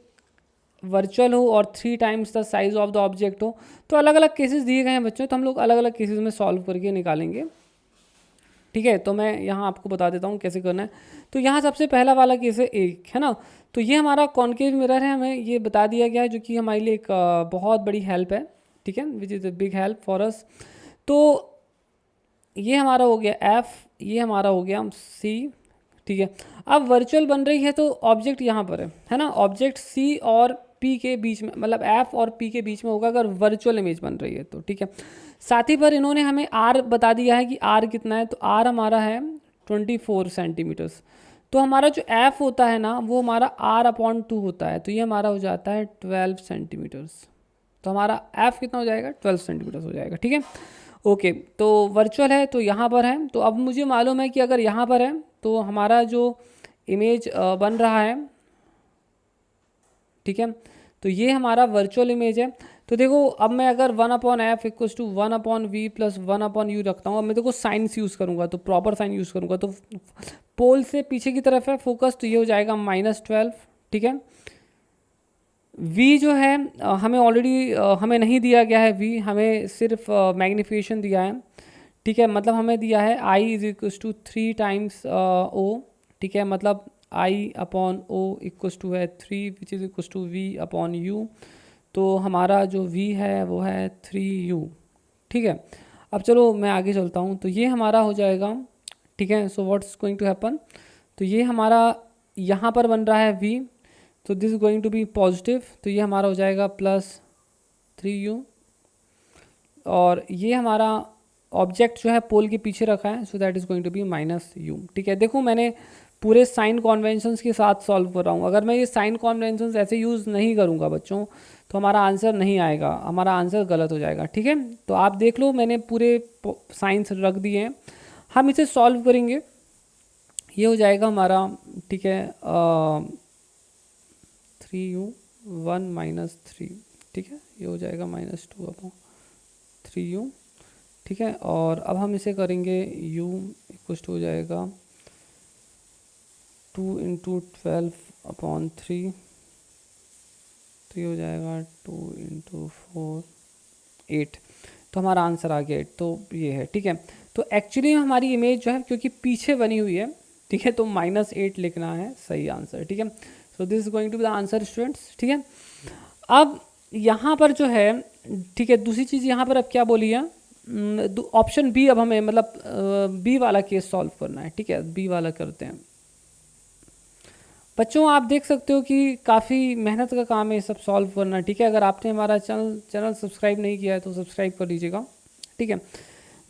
वर्चुअल हो और 3 times the size of the object हो, तो अलग अलग केसेस दिए गए हैं बच्चों, तो हम लोग अलग अलग केसेस में सॉल्व करके निकालेंगे, ठीक है। तो मैं यहाँ आपको बता देता हूँ कैसे करना है। तो यहाँ सबसे पहला वाला केस है एक, है ना। तो ये हमारा कॉनकेव मिरर है, हमें ये बता दिया गया है, जो कि हमारे लिए एक बहुत बड़ी हेल्प है, ठीक है, which is a big help for us. तो ये हमारा हो गया एफ, ये हमारा हो गया सी, ठीक है। अब वर्चुअल बन रही है तो ऑब्जेक्ट यहाँ पर है ना, ऑब्जेक्ट सी और पी के बीच में, मतलब एफ और पी के बीच में होगा अगर वर्चुअल इमेज बन रही है तो, ठीक है। साथ ही पर इन्होंने हमें आर बता दिया है कि आर कितना है, तो आर हमारा है 24 सेंटीमीटर्स। तो हमारा जो एफ होता है ना, वो हमारा आर अपॉन 2 होता है, तो ये हमारा हो जाता है 12 सेंटीमीटर्स। तो हमारा एफ कितना हो जाएगा, 12 सेंटीमीटर्स हो जाएगा, ठीक है। ओके, तो वर्चुअल है तो यहाँ पर है, तो अब मुझे मालूम है कि अगर यहाँ पर है तो हमारा जो इमेज बन रहा है, ठीक है, तो ये हमारा वर्चुअल इमेज है। तो देखो अब मैं अगर 1/f equals to 1/v plus 1/u रखता हूँ, अब मैं देखो साइंस यूज़ करूँगा, तो प्रॉपर साइन यूज़ करूँगा, तो पोल से पीछे की तरफ है फोकस, तो ये हो जाएगा -12, ठीक है। v जो है हमें ऑलरेडी हमें नहीं दिया गया है v, हमें सिर्फ मैग्नीफिकेशन दिया है, ठीक है, मतलब हमें दिया है i is equals to 3 times o, ठीक है, मतलब i upon o equals to है 3 which is equals to v upon u। तो हमारा जो v है वो है 3u, ठीक है। अब चलो मैं आगे चलता हूँ, तो ये हमारा हो जाएगा, ठीक है। So what's going to happen, तो ये हमारा यहाँ पर बन रहा है v, तो this is going to be positive, तो ये हमारा हो जाएगा +3u, और ये हमारा ऑब्जेक्ट जो है पोल के पीछे रखा है, so that is going to be -u, ठीक है। देखो मैंने पूरे साइन कॉन्वेंशंस के साथ सॉल्व कर रहा हूँ, अगर मैं ये साइन कॉन्वेंशंस ऐसे यूज़ नहीं करूँगा बच्चों, तो हमारा आंसर नहीं आएगा, हमारा आंसर गलत हो जाएगा, ठीक है। तो आप देख लो मैंने पूरे साइंस रख दिए हैं, हम इसे सॉल्व करेंगे। ये हो जाएगा हमारा, ठीक है, 3u 1 - 3, ठीक है, ये हो जाएगा -2/3u, ठीक है। और अब हम इसे करेंगे u इक्वल टू हो जाएगा 2 × 12/3, तो ये हो जाएगा 2 × 4 8, तो हमारा आंसर आ गया 8, तो ये है, ठीक है। तो एक्चुअली हमारी इमेज जो है क्योंकि पीछे बनी हुई है, ठीक है, तो -8 लिखना है सही आंसर, ठीक है। So this is going to be the answer students, ठीक है। अब यहाँ पर जो है, ठीक है, दूसरी चीज़ यहाँ पर अब क्या बोली है, ऑप्शन बी, अब हमें मतलब बी वाला केस सॉल्व करना है, ठीक है, बी वाला करते हैं। बच्चों आप देख सकते हो कि काफ़ी मेहनत का काम है ये सब सॉल्व करना, ठीक है। अगर आपने हमारा चैनल सब्सक्राइब नहीं किया है तो सब्सक्राइब कर लीजिएगा, ठीक है।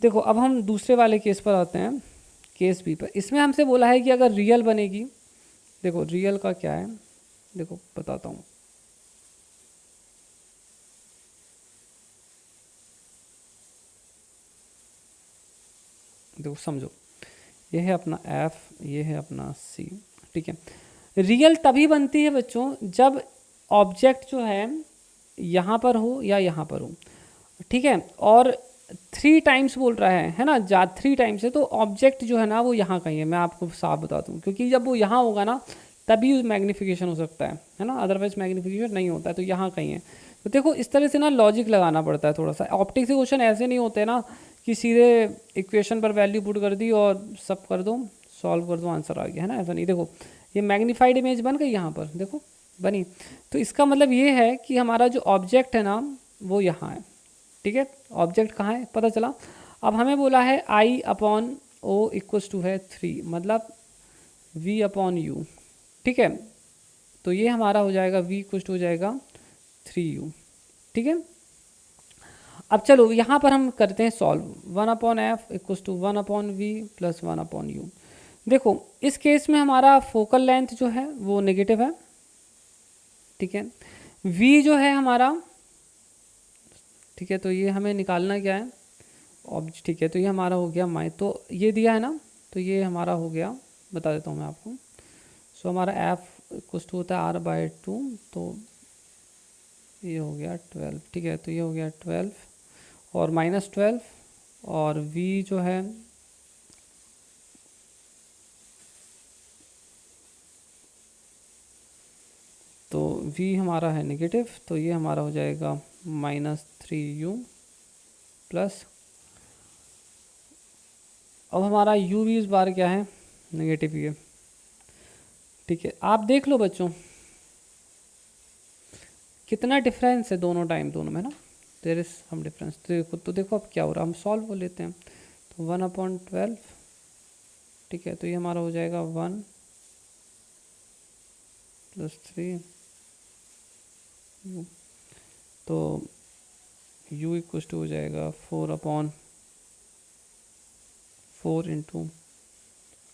देखो अब हम दूसरे वाले केस पर आते हैं, केस बी पर। इसमें हमसे बोला है कि अगर रियल बनेगी, देखो रियल का क्या है, देखो बताता हूँ। देखो समझो, ये है अपना एफ, ये है अपना सी, ठीक है। रियल तभी बनती है बच्चों जब ऑब्जेक्ट जो है यहाँ पर हो या यहाँ पर हो, ठीक है, और 3 टाइम्स बोल रहा है ना, 3 टाइम्स है, तो ऑब्जेक्ट जो है ना वो यहाँ कहीं है। मैं आपको साफ बता दूँ, क्योंकि जब वो यहाँ होगा ना तभी मैग्नीफिकेशन हो सकता है ना, अदरवाइज मैग्नीफिकेशन नहीं होता है, तो यहाँ कहीं है। तो देखो इस तरह से ना लॉजिक लगाना पड़ता है थोड़ा सा। ऑप्टिक्स के क्वेश्चन ऐसे नहीं होते ना कि सीधे इक्वेशन पर वैल्यू पुट कर दी और सब कर दो, सॉल्व कर दो, आंसर आ गया, है ना, ऐसा नहीं। देखो ये मैग्नीफाइड इमेज बन गई यहाँ पर, देखो बनी। तो इसका मतलब ये है कि हमारा जो ऑब्जेक्ट है ना वो यहाँ है, ठीक है। ऑब्जेक्ट कहाँ है पता चला। अब हमें बोला है आई अपॉन ओ इक्वल्स टू है 3, मतलब वी अपॉन यू, ठीक है। तो ये हमारा हो जाएगा वी इक्वल्स टू हो जाएगा 3u, ठीक है। अब चलो यहाँ पर हम करते हैं solve. 1 upon F equals to 1 upon V plus 1 upon U. देखो इस केस में हमारा फोकल लेंथ जो है वो नेगेटिव है, ठीक है। v जो है हमारा, ठीक है, तो ये हमें निकालना क्या है ऑब्जेक्ट, ठीक है। तो ये हमारा हो गया तो ये दिया है ना, तो ये हमारा हो गया, बता देता हूँ मैं आपको। सो हमारा एफ इक्वल्स टू होता है r/2, तो ये हो गया 12, ठीक है। तो ये हो गया 12 और -12, और v जो है तो v हमारा है नेगेटिव, तो ये हमारा हो जाएगा -3u प्लस, अब हमारा u भी इस बार क्या है नेगेटिव ही है, ठीक है। आप देख लो बच्चों कितना डिफरेंस है दोनों टाइम, दोनों में ना देयर इज सम डिफरेंस। तो देखो अब क्या हो रहा है, हम सॉल्व कर लेते हैं। तो 1/12, ठीक है, तो ये हमारा हो जाएगा 1 + 3 u, तो u इक्वल्स टू हो जाएगा 4/4 ×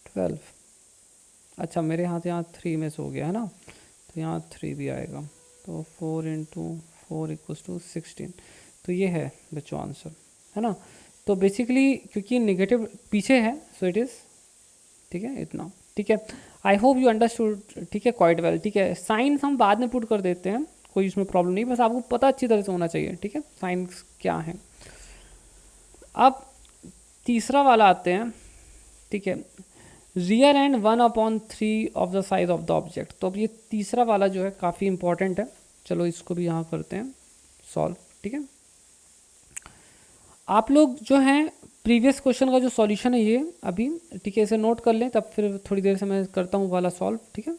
12। अच्छा मेरे यहाँ से यहाँ 3 में से हो गया है ना, तो यहाँ 3 भी आएगा, तो 4 × 4 इक्वल्स टू 16। तो ये है बच्चों आंसर, है ना। तो बेसिकली क्योंकि नेगेटिव पीछे है सो इट इज़, ठीक है, इतना, ठीक है। आई होप यू अंडरस्टूड, ठीक है, क्वाइट वेल, ठीक है। साइंस हम बाद में पुट कर देते हैं, कोई इसमें प्रॉब्लम नहीं, बस आपको पता अच्छी तरह से होना चाहिए, ठीक है, साइंस क्या है। अब तीसरा वाला आते हैं, ठीक है, rear and 1/3 of the size of the object. तो अब ये तीसरा वाला जो है काफ़ी इंपॉर्टेंट है, चलो इसको भी यहाँ करते हैं सॉल्व, ठीक है। आप लोग जो हैं प्रीवियस क्वेश्चन का जो सॉल्यूशन है ये अभी, ठीक है, इसे नोट कर लें, तब फिर थोड़ी देर से मैं करता हूँ वाला सॉल्व, ठीक है।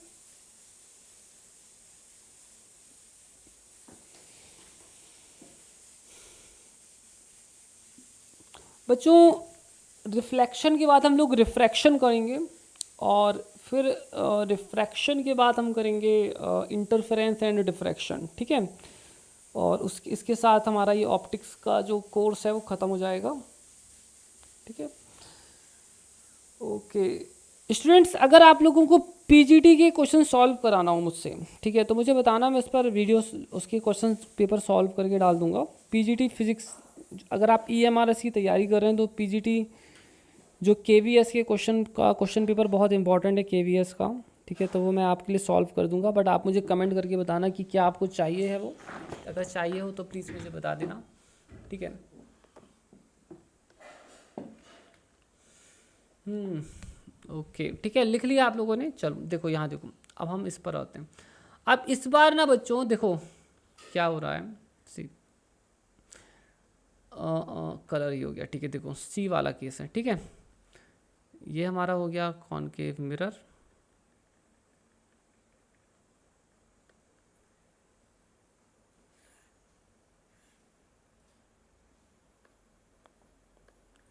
बच्चों रिफ्लेक्शन के बाद हम लोग रिफ्रैक्शन करेंगे, और फिर रिफ्रैक्शन के बाद हम करेंगे इंटरफेरेंस एंड डिफ्रैक्शन, ठीक है। और इसके साथ हमारा ये ऑप्टिक्स का जो कोर्स है वो ख़त्म हो जाएगा, ठीक है। ओके स्टूडेंट्स, अगर आप लोगों को पीजीटी के क्वेश्चन सॉल्व कराना हो मुझसे, ठीक है, तो मुझे बताना, मैं इस पर वीडियोस उसके क्वेश्चन पेपर सॉल्व करके डाल दूंगा। पीजीटी फिजिक्स, अगर आप ईएमआरएस की तैयारी कर रहे हैं तो पीजीटी जो केवीएस के क्वेश्चन पेपर बहुत इंपॉर्टेंट है केवीएस का, ठीक है, तो वो मैं आपके लिए सॉल्व कर दूंगा। बट आप मुझे कमेंट करके बताना कि क्या आपको चाहिए है वो, अगर चाहिए हो तो प्लीज़ मुझे बता देना, ठीक है। ओके ठीक है, लिख लिया आप लोगों ने। चलो देखो यहाँ देखो, अब हम इस पर आते हैं। अब इस बार ना बच्चों देखो क्या हो रहा है, सी कलर ही हो गया, ठीक है। देखो सी वाला केस है, ठीक है, ये हमारा हो गया कॉनकेव मिरर,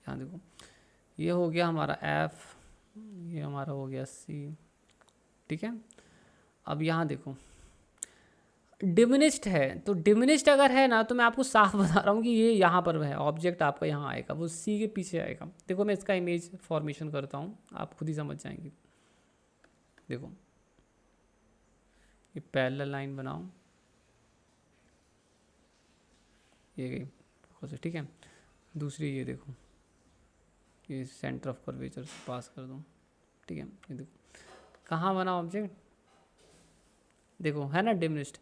यहाँ देखो ये हो गया हमारा एफ, ये हमारा हो गया सी, ठीक है। अब यहाँ देखो डिमिनिश्ड है, तो डिमिनिश्ड अगर है ना तो मैं आपको साफ बता रहा हूँ कि ये यहाँ पर है, ऑब्जेक्ट आपका यहाँ आएगा, वो सी के पीछे आएगा। देखो मैं इसका इमेज फॉर्मेशन करता हूँ, आप खुद ही समझ जाएंगे। देखो ये पैरेलल लाइन बनाओ, ये गई, ठीक है। दूसरी ये देखो, ये सेंटर ऑफ कर्वेचर पास कर दूँ, ठीक है। ये देखो कहाँ बना ऑब्जेक्ट, देखो है ना डिमिनिश्ड।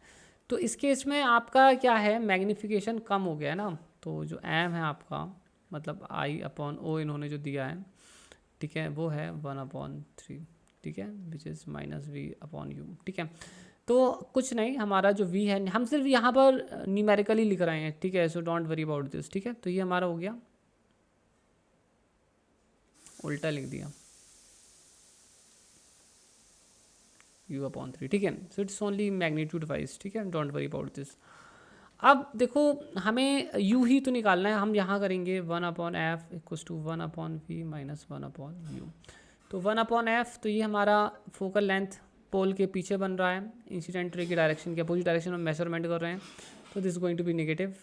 तो इस केस में आपका क्या है, मैग्नीफिकेशन कम हो गया है ना, तो जो एम है आपका मतलब आई अपॉन ओ इन्होंने जो दिया है, ठीक है, वो है 1/3, ठीक है, which is minus V upon U, ठीक है। तो कुछ नहीं, हमारा जो v है, हम सिर्फ यहाँ पर न्यूमेरिकली लिख रहे हैं, ठीक है, so don't worry about this, ठीक है। तो ये हमारा हो गया, उल्टा लिख दिया u/3, ठीक है। So it's only magnitude wise, ठीक है, डोंट वरी अबाउट दिस। अब देखो हमें u ही तो निकालना है, हम यहाँ करेंगे 1/f equals to 1/v minus 1/u। तो 1/f, तो ये हमारा फोकल लेंथ पोल के पीछे बन रहा है, इंसिडेंट रे की डायरेक्शन के अपोजिट डायरेक्शन में मेजरमेंट कर रहे हैं, तो this going to be negative,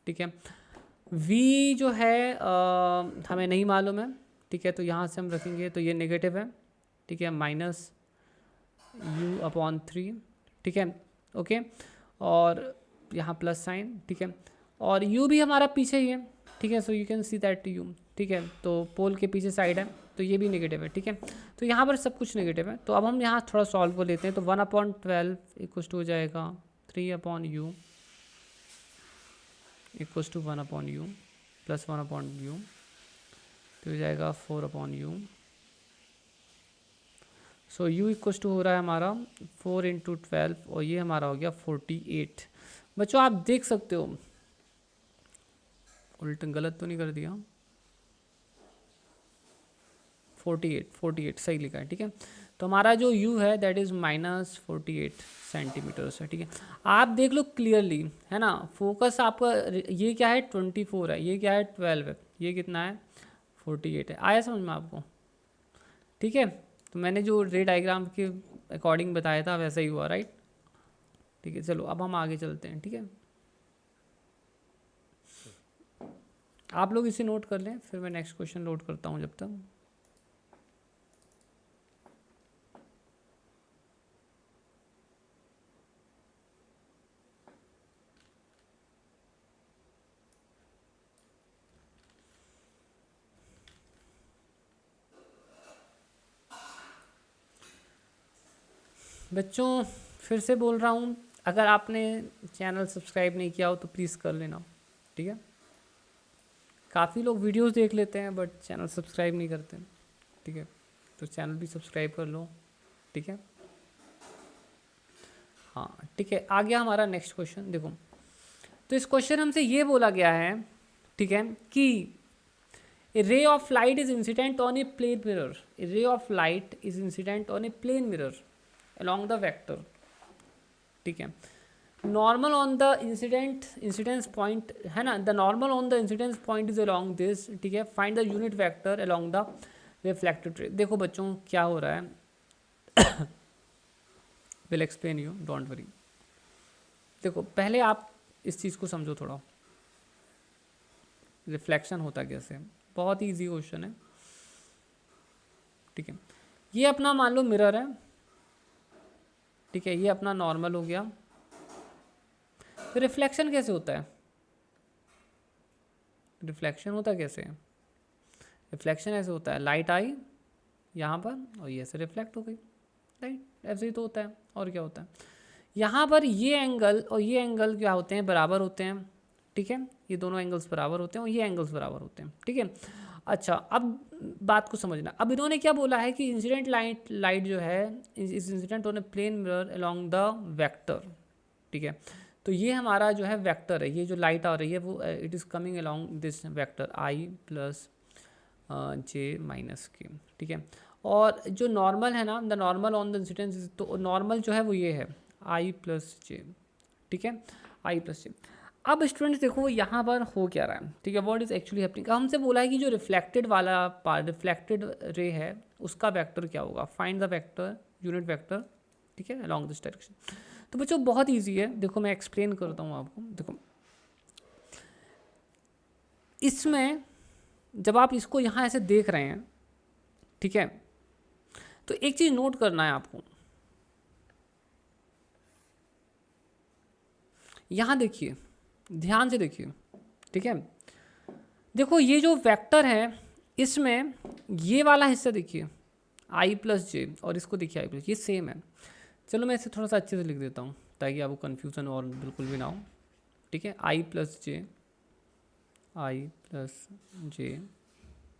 ठीक है। v जो है हमें नहीं मालूम है, ठीक है, तो यहाँ से हम रखेंगे तो ये नेगेटिव है, ठीक है, माइनस u/3, ठीक है, ओके, और यहाँ प्लस साइन, ठीक है, और u भी हमारा पीछे ही है, ठीक है, सो you can see that u, ठीक है, तो पोल के पीछे साइड है, तो ये भी नेगेटिव है, ठीक है। तो यहाँ पर सब कुछ नेगेटिव है, तो अब हम यहाँ थोड़ा सॉल्व कर लेते हैं। तो 1/12 इक्वल्स टू हो जाएगा 3/u equals to 1/u plus 1/u, तो हो जाएगा 4/u। So u equals to हो रहा है हमारा 4 × 12, और ये हमारा हो गया 48। बच्चों आप देख सकते हो, उल्टा गलत तो नहीं कर दिया, 48 सही लिखा है, ठीक है। तो हमारा जो u है दैट इज़ -48 सेंटीमीटर्स है, ठीक है। आप देख लो क्लियरली, है ना, फोकस आपका ये क्या है 24 है, ये क्या है 12 है, ये कितना है 48 है। आया समझ में आपको, ठीक है। तो मैंने जो रे डायग्राम के अकॉर्डिंग बताया था वैसा ही हुआ, राइट, ठीक है। चलो अब हम आगे चलते हैं, ठीक है। आप लोग इसे नोट कर लें, फिर मैं नेक्स्ट क्वेश्चन लोड करता हूँ जब तक। बच्चों फिर से बोल रहा हूँ, अगर आपने चैनल सब्सक्राइब नहीं किया हो तो प्लीज़ कर लेना, ठीक है। काफ़ी लोग वीडियोस देख लेते हैं बट चैनल सब्सक्राइब नहीं करते, ठीक है, तो चैनल भी सब्सक्राइब कर लो, ठीक है। हाँ ठीक है, आ गया हमारा नेक्स्ट क्वेश्चन। देखो तो इस क्वेश्चन हमसे ये बोला गया है, ठीक है, कि a ray of light is incident on a plane mirror, a ray of light is incident on a plane mirror along the vector, ठीक है। Normal on the incidence point है ना, the normal on the incidence point is along this, ठीक है, find the unit vector along the reflected ray. देखो बच्चों क्या हो रहा है, will explain you, don't worry. देखो पहले आप इस चीज़ को समझो थोड़ा, रिफ्लेक्शन होता कैसे, बहुत ही ईजी क्वेश्चन है, ठीक है। ये अपना मान लो मिरर है, ठीक है, ये अपना नॉर्मल हो गया। तो रिफ्लेक्शन कैसे होता है, रिफ्लेक्शन होता कैसे है, रिफ्लेक्शन ऐसे होता है, लाइट आई यहाँ पर और ये ऐसे रिफ्लेक्ट हो गई, राइट, ऐसे ही तो होता है। और क्या होता है, यहाँ पर ये एंगल और ये एंगल क्या होते हैं, बराबर होते हैं, ठीक है, ये दोनों एंगल्स बराबर होते हैं और ये एंगल्स बराबर होते हैं, ठीक है। अच्छा अब बात को समझना, अब इन्होंने क्या बोला है कि इंसिडेंट लाइट जो है इस incident on a plane mirror along the vector, ठीक है। तो ये हमारा जो है वेक्टर है, ये जो लाइट आ रही है वो it is coming along this vector i plus j minus k, ठीक है। और जो नॉर्मल है ना, the normal on the incidence, तो नॉर्मल जो है वो ये है i प्लस j, ठीक है, i प्लस j। अब स्टूडेंट्स देखो यहाँ पर हो क्या रहा है, ठीक है, व्हाट इज एक्चुअली हैपनिंग। हमसे बोला है कि जो रिफ्लेक्टेड वाला पार्ट, रिफ्लेक्टेड रे है, उसका वेक्टर क्या होगा, find the vector unit vector, ठीक है, अलॉन्ग दिस डायरेक्शन। तो बच्चों बहुत ईजी है, देखो मैं एक्सप्लेन करता हूँ आपको। देखो इसमें जब आप इसको यहाँ ऐसे देख रहे हैं, ठीक है, तो एक चीज़ नोट करना है आपको, यहाँ देखिए, ध्यान से देखिए, ठीक है। देखो ये जो वेक्टर है इसमें ये वाला हिस्सा देखिए i प्लस जे, और इसको देखिए i प्लस, ये सेम है। चलो मैं इसे थोड़ा सा अच्छे से लिख देता हूँ, ताकि आपको कन्फ्यूज़न और बिल्कुल भी ना हो, ठीक है। आई प्लस जे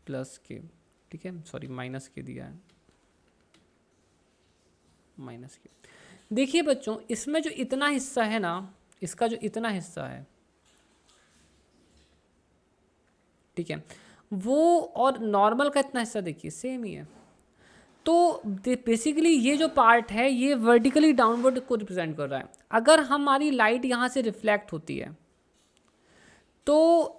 प्लस के, ठीक है, सॉरी माइनस के दिया है, माइनस के। देखिए बच्चों, इसमें जो इतना हिस्सा है ना, इसका जो इतना हिस्सा है, ठीक है, वो और नॉर्मल का इतना हिस्सा देखिए सेम ही है। तो बेसिकली ये जो पार्ट है ये वर्टिकली डाउनवर्ड को रिप्रेजेंट कर रहा है। अगर हमारी लाइट यहाँ से रिफ्लेक्ट होती है तो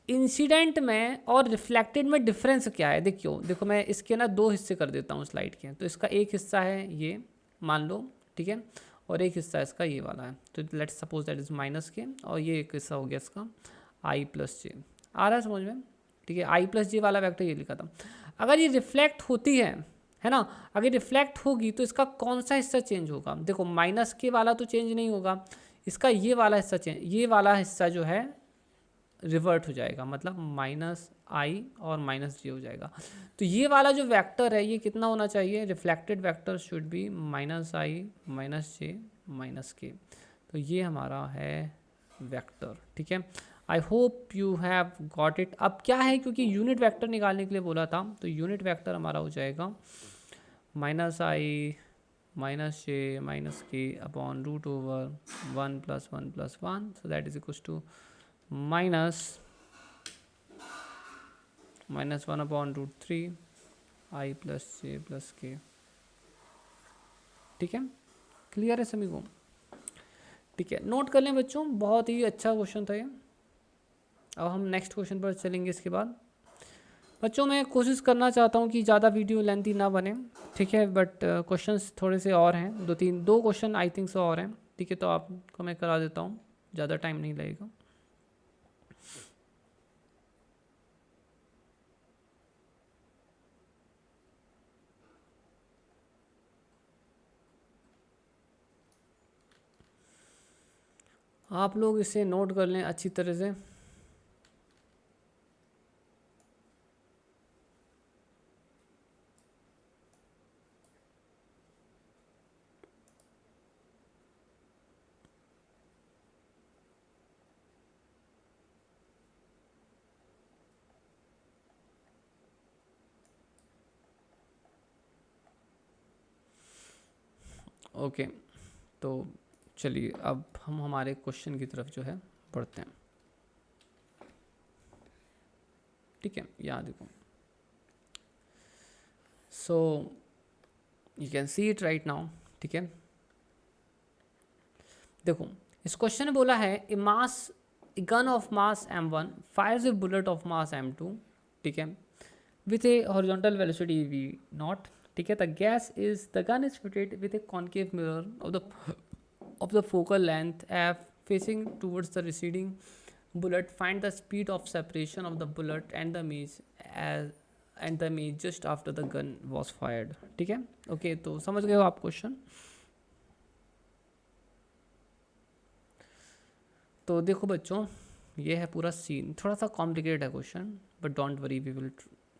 इंसिडेंट में और रिफ्लेक्टेड में डिफरेंस क्या है, देखो मैं इसके ना दो हिस्से कर देता हूँ स्लाइड के। तो इसका एक हिस्सा है ये, मान लो, ठीक है, और एक हिस्सा इसका ये वाला है। तो let's suppose that is minus के, और ये एक हिस्सा हो गया इसका आई प्लस जे। आ रहा है समझ में, ठीक है। आई प्लस जे वाला वेक्टर ये लिखा था। अगर ये रिफ्लेक्ट होती है ना, अगर रिफ्लेक्ट होगी तो इसका कौन सा हिस्सा चेंज होगा? देखो माइनस के वाला तो चेंज नहीं होगा, इसका ये वाला हिस्सा चेंज, ये वाला हिस्सा जो है रिवर्ट हो जाएगा, मतलब माइनस आई और माइनस जे हो जाएगा। तो ये वाला जो वेक्टर है ये कितना होना चाहिए? Reflected vector should be minus I minus J minus के। तो ये हमारा है वेक्टर, ठीक है। I hope you have got it. अब क्या है, क्योंकि यूनिट वेक्टर निकालने के लिए बोला था, तो यूनिट वेक्टर हमारा हो जाएगा minus I minus J minus K upon root over 1 + 1 + 1, so that is equals to -1/√3 I plus J plus K, ठीक है। क्लियर है सभी को? ठीक है, नोट कर लें बच्चों, बहुत ही अच्छा क्वेश्चन था ये। अब हम नेक्स्ट क्वेश्चन पर चलेंगे। इसके बाद बच्चों मैं कोशिश करना चाहता हूँ कि ज़्यादा वीडियो लेंथी ना बने, ठीक है, बट क्वेश्चंस थोड़े से और हैं, दो क्वेश्चन आई थिंक से और हैं, ठीक है। तो आपको मैं करा देता हूँ, ज़्यादा टाइम नहीं लगेगा। आप लोग इसे नोट कर लें अच्छी तरह से। ओके, तो चलिए अब हम हमारे क्वेश्चन की तरफ जो है बढ़ते हैं, ठीक है। यहाँ देखो, so you can see it right now, ठीक है। देखो इस क्वेश्चन ने बोला है a gun of mass m1 fires a bullet of mass m2, ठीक है, with a horizontal velocity v0, ठीक है। the gun is fitted with a concave mirror of the focal length f facing towards the receding bullet. Find the speed of separation of the bullet and the image just after the gun was fired, ठीक है। Okay, तो समझ गए हो आप question? तो देखो बच्चों, ये है पूरा सीन, थोड़ा सा कॉम्प्लिकेटेड है question, but don't worry, we will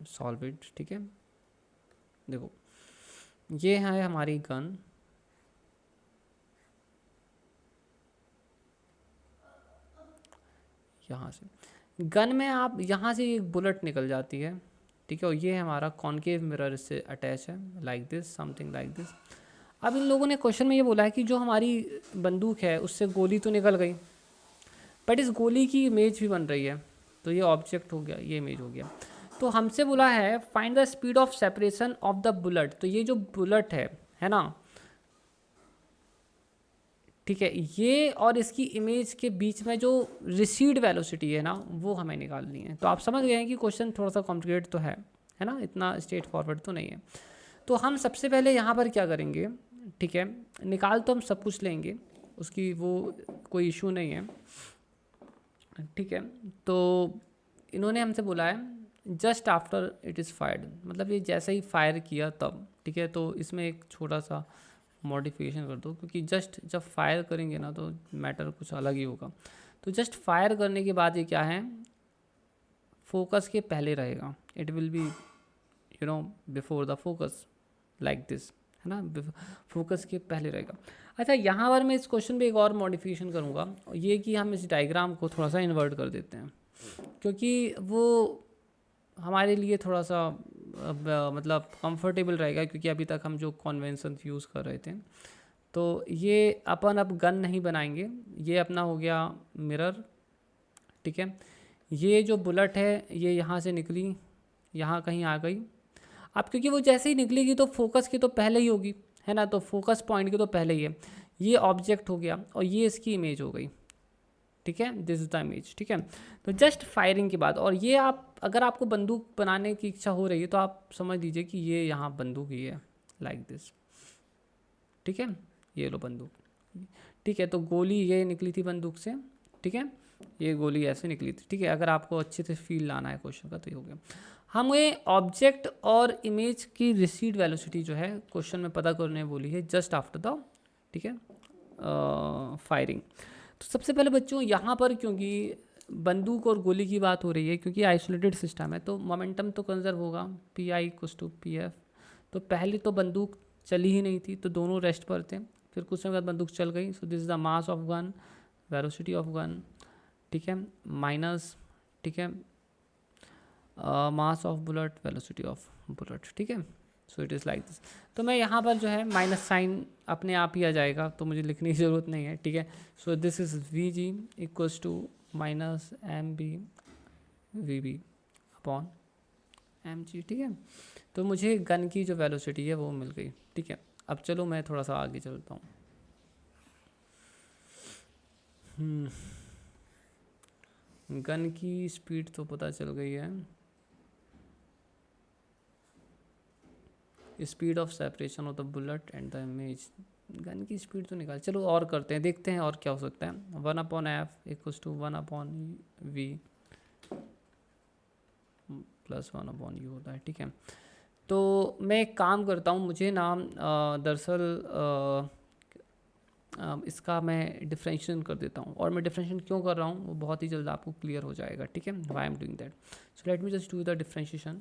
solve it, ठीक है। देखो ये है हमारी गन, यहाँ से गन में आप यहाँ से एक बुलेट निकल जाती है, ठीक है, और ये हमारा कॉनकेव मिरर इससे अटैच है, like this, something like this. अब इन लोगों ने क्वेश्चन में ये बोला है कि जो हमारी बंदूक है उससे गोली तो निकल गई, बट इस गोली की इमेज भी बन रही है। तो ये ऑब्जेक्ट हो गया, ये इमेज हो गया। तो हमसे बोला है find the speed of separation of the bullet. तो ये जो बुलेट है ना, ठीक है, ये और इसकी इमेज के बीच में जो रिसीड वेलोसिटी है ना, वो हमें निकालनी है। तो आप समझ गए हैं कि क्वेश्चन थोड़ा सा कॉम्प्लिकेट तो है ना, इतना स्ट्रेट फॉरवर्ड तो नहीं है। तो हम सबसे पहले यहाँ पर क्या करेंगे, ठीक है, निकाल तो हम सब कुछ लेंगे, उसकी वो कोई इशू नहीं है, ठीक है। तो इन्होंने हमसे बोला है just after it is fired, मतलब ये जैसे ही फायर किया तब, ठीक है। तो इसमें एक छोटा सा मॉडिफिकेशन कर दो, क्योंकि जस्ट जब फायर करेंगे ना तो मैटर कुछ अलग ही होगा। तो जस्ट फायर करने के बाद ये क्या है, फोकस के पहले रहेगा, it will be before the focus, like this, है ना, फोकस के पहले रहेगा। अच्छा, यहाँ पर मैं इस क्वेश्चन पे एक और मॉडिफिकेशन करूँगा, ये कि हम इस डायग्राम को थोड़ा सा इन्वर्ट कर देते हैं, क्योंकि वो हमारे लिए थोड़ा सा मतलब कंफर्टेबल रहेगा, क्योंकि अभी तक हम जो कन्वेंशन यूज़ कर रहे थे। तो ये अपन अब गन नहीं बनाएंगे, ये अपना हो गया मिरर, ठीक है। ये जो बुलेट है ये यहाँ से निकली, यहाँ कहीं आ गई। अब क्योंकि वो जैसे ही निकलेगी तो फोकस की तो पहले ही होगी, है ना, तो फोकस पॉइंट की तो पहले ही है। ये ऑब्जेक्ट हो गया और ये इसकी इमेज हो गई, ठीक है, दिस इज द इमेज, ठीक है। तो जस्ट फायरिंग के बाद, और ये आप अगर आपको बंदूक बनाने की इच्छा हो रही है तो आप समझ लीजिए कि ये यहाँ बंदूक ही है, लाइक दिस, ठीक है, ये लो बंदूक, ठीक है। तो गोली ये निकली थी बंदूक से, ठीक है, ये गोली ऐसे निकली थी, ठीक है। अगर आपको अच्छे से फील लाना है क्वेश्चन का तो ये हो गया। हमें ऑब्जेक्ट और इमेज की रिसीड वेलोसिटी जो है क्वेश्चन में पता करने बोली है जस्ट आफ्टर द, ठीक है, फायरिंग। तो सबसे पहले बच्चों यहाँ पर, क्योंकि बंदूक और गोली की बात हो रही है, क्योंकि आइसोलेटेड सिस्टम है तो मोमेंटम तो कंजर्व होगा, P I equals to P F. तो पहले तो बंदूक चली ही नहीं थी तो दोनों रेस्ट पर थे, फिर कुछ समय बाद बंदूक चल गई, सो this is the mass of gun, velocity of gun, ठीक है, माइनस, ठीक है, mass of bullet, velocity of bullet, ठीक है। So it is like this. तो मैं यहाँ पर जो है माइनस साइन अपने आप ही आ जाएगा, तो मुझे लिखने की ज़रूरत नहीं है, ठीक है। So this is V G equals to minus M B V B upon M G, ठीक है। तो मुझे गन की जो वेलोसिटी है वो मिल गई, ठीक है। अब चलो मैं थोड़ा सा आगे चलता हूँ। गन की स्पीड तो पता चल गई है, speed of separation of the bullet and the image, gun की स्पीड तो निकाल, चलो और करते हैं, देखते हैं और क्या हो सकता है। 1/f equals to 1/v plus 1/u होता है, ठीक है। तो मैं एक काम करता हूँ, मुझे ना दरअसल इसका मैं डिफ्रेंशिएशन कर देता हूँ, और मैं डिफ्रेंशिएशन क्यों कर रहा हूँ वो बहुत ही जल्द आपको क्लियर हो जाएगा, ठीक है, why I am doing that. So let me just do the differentiation.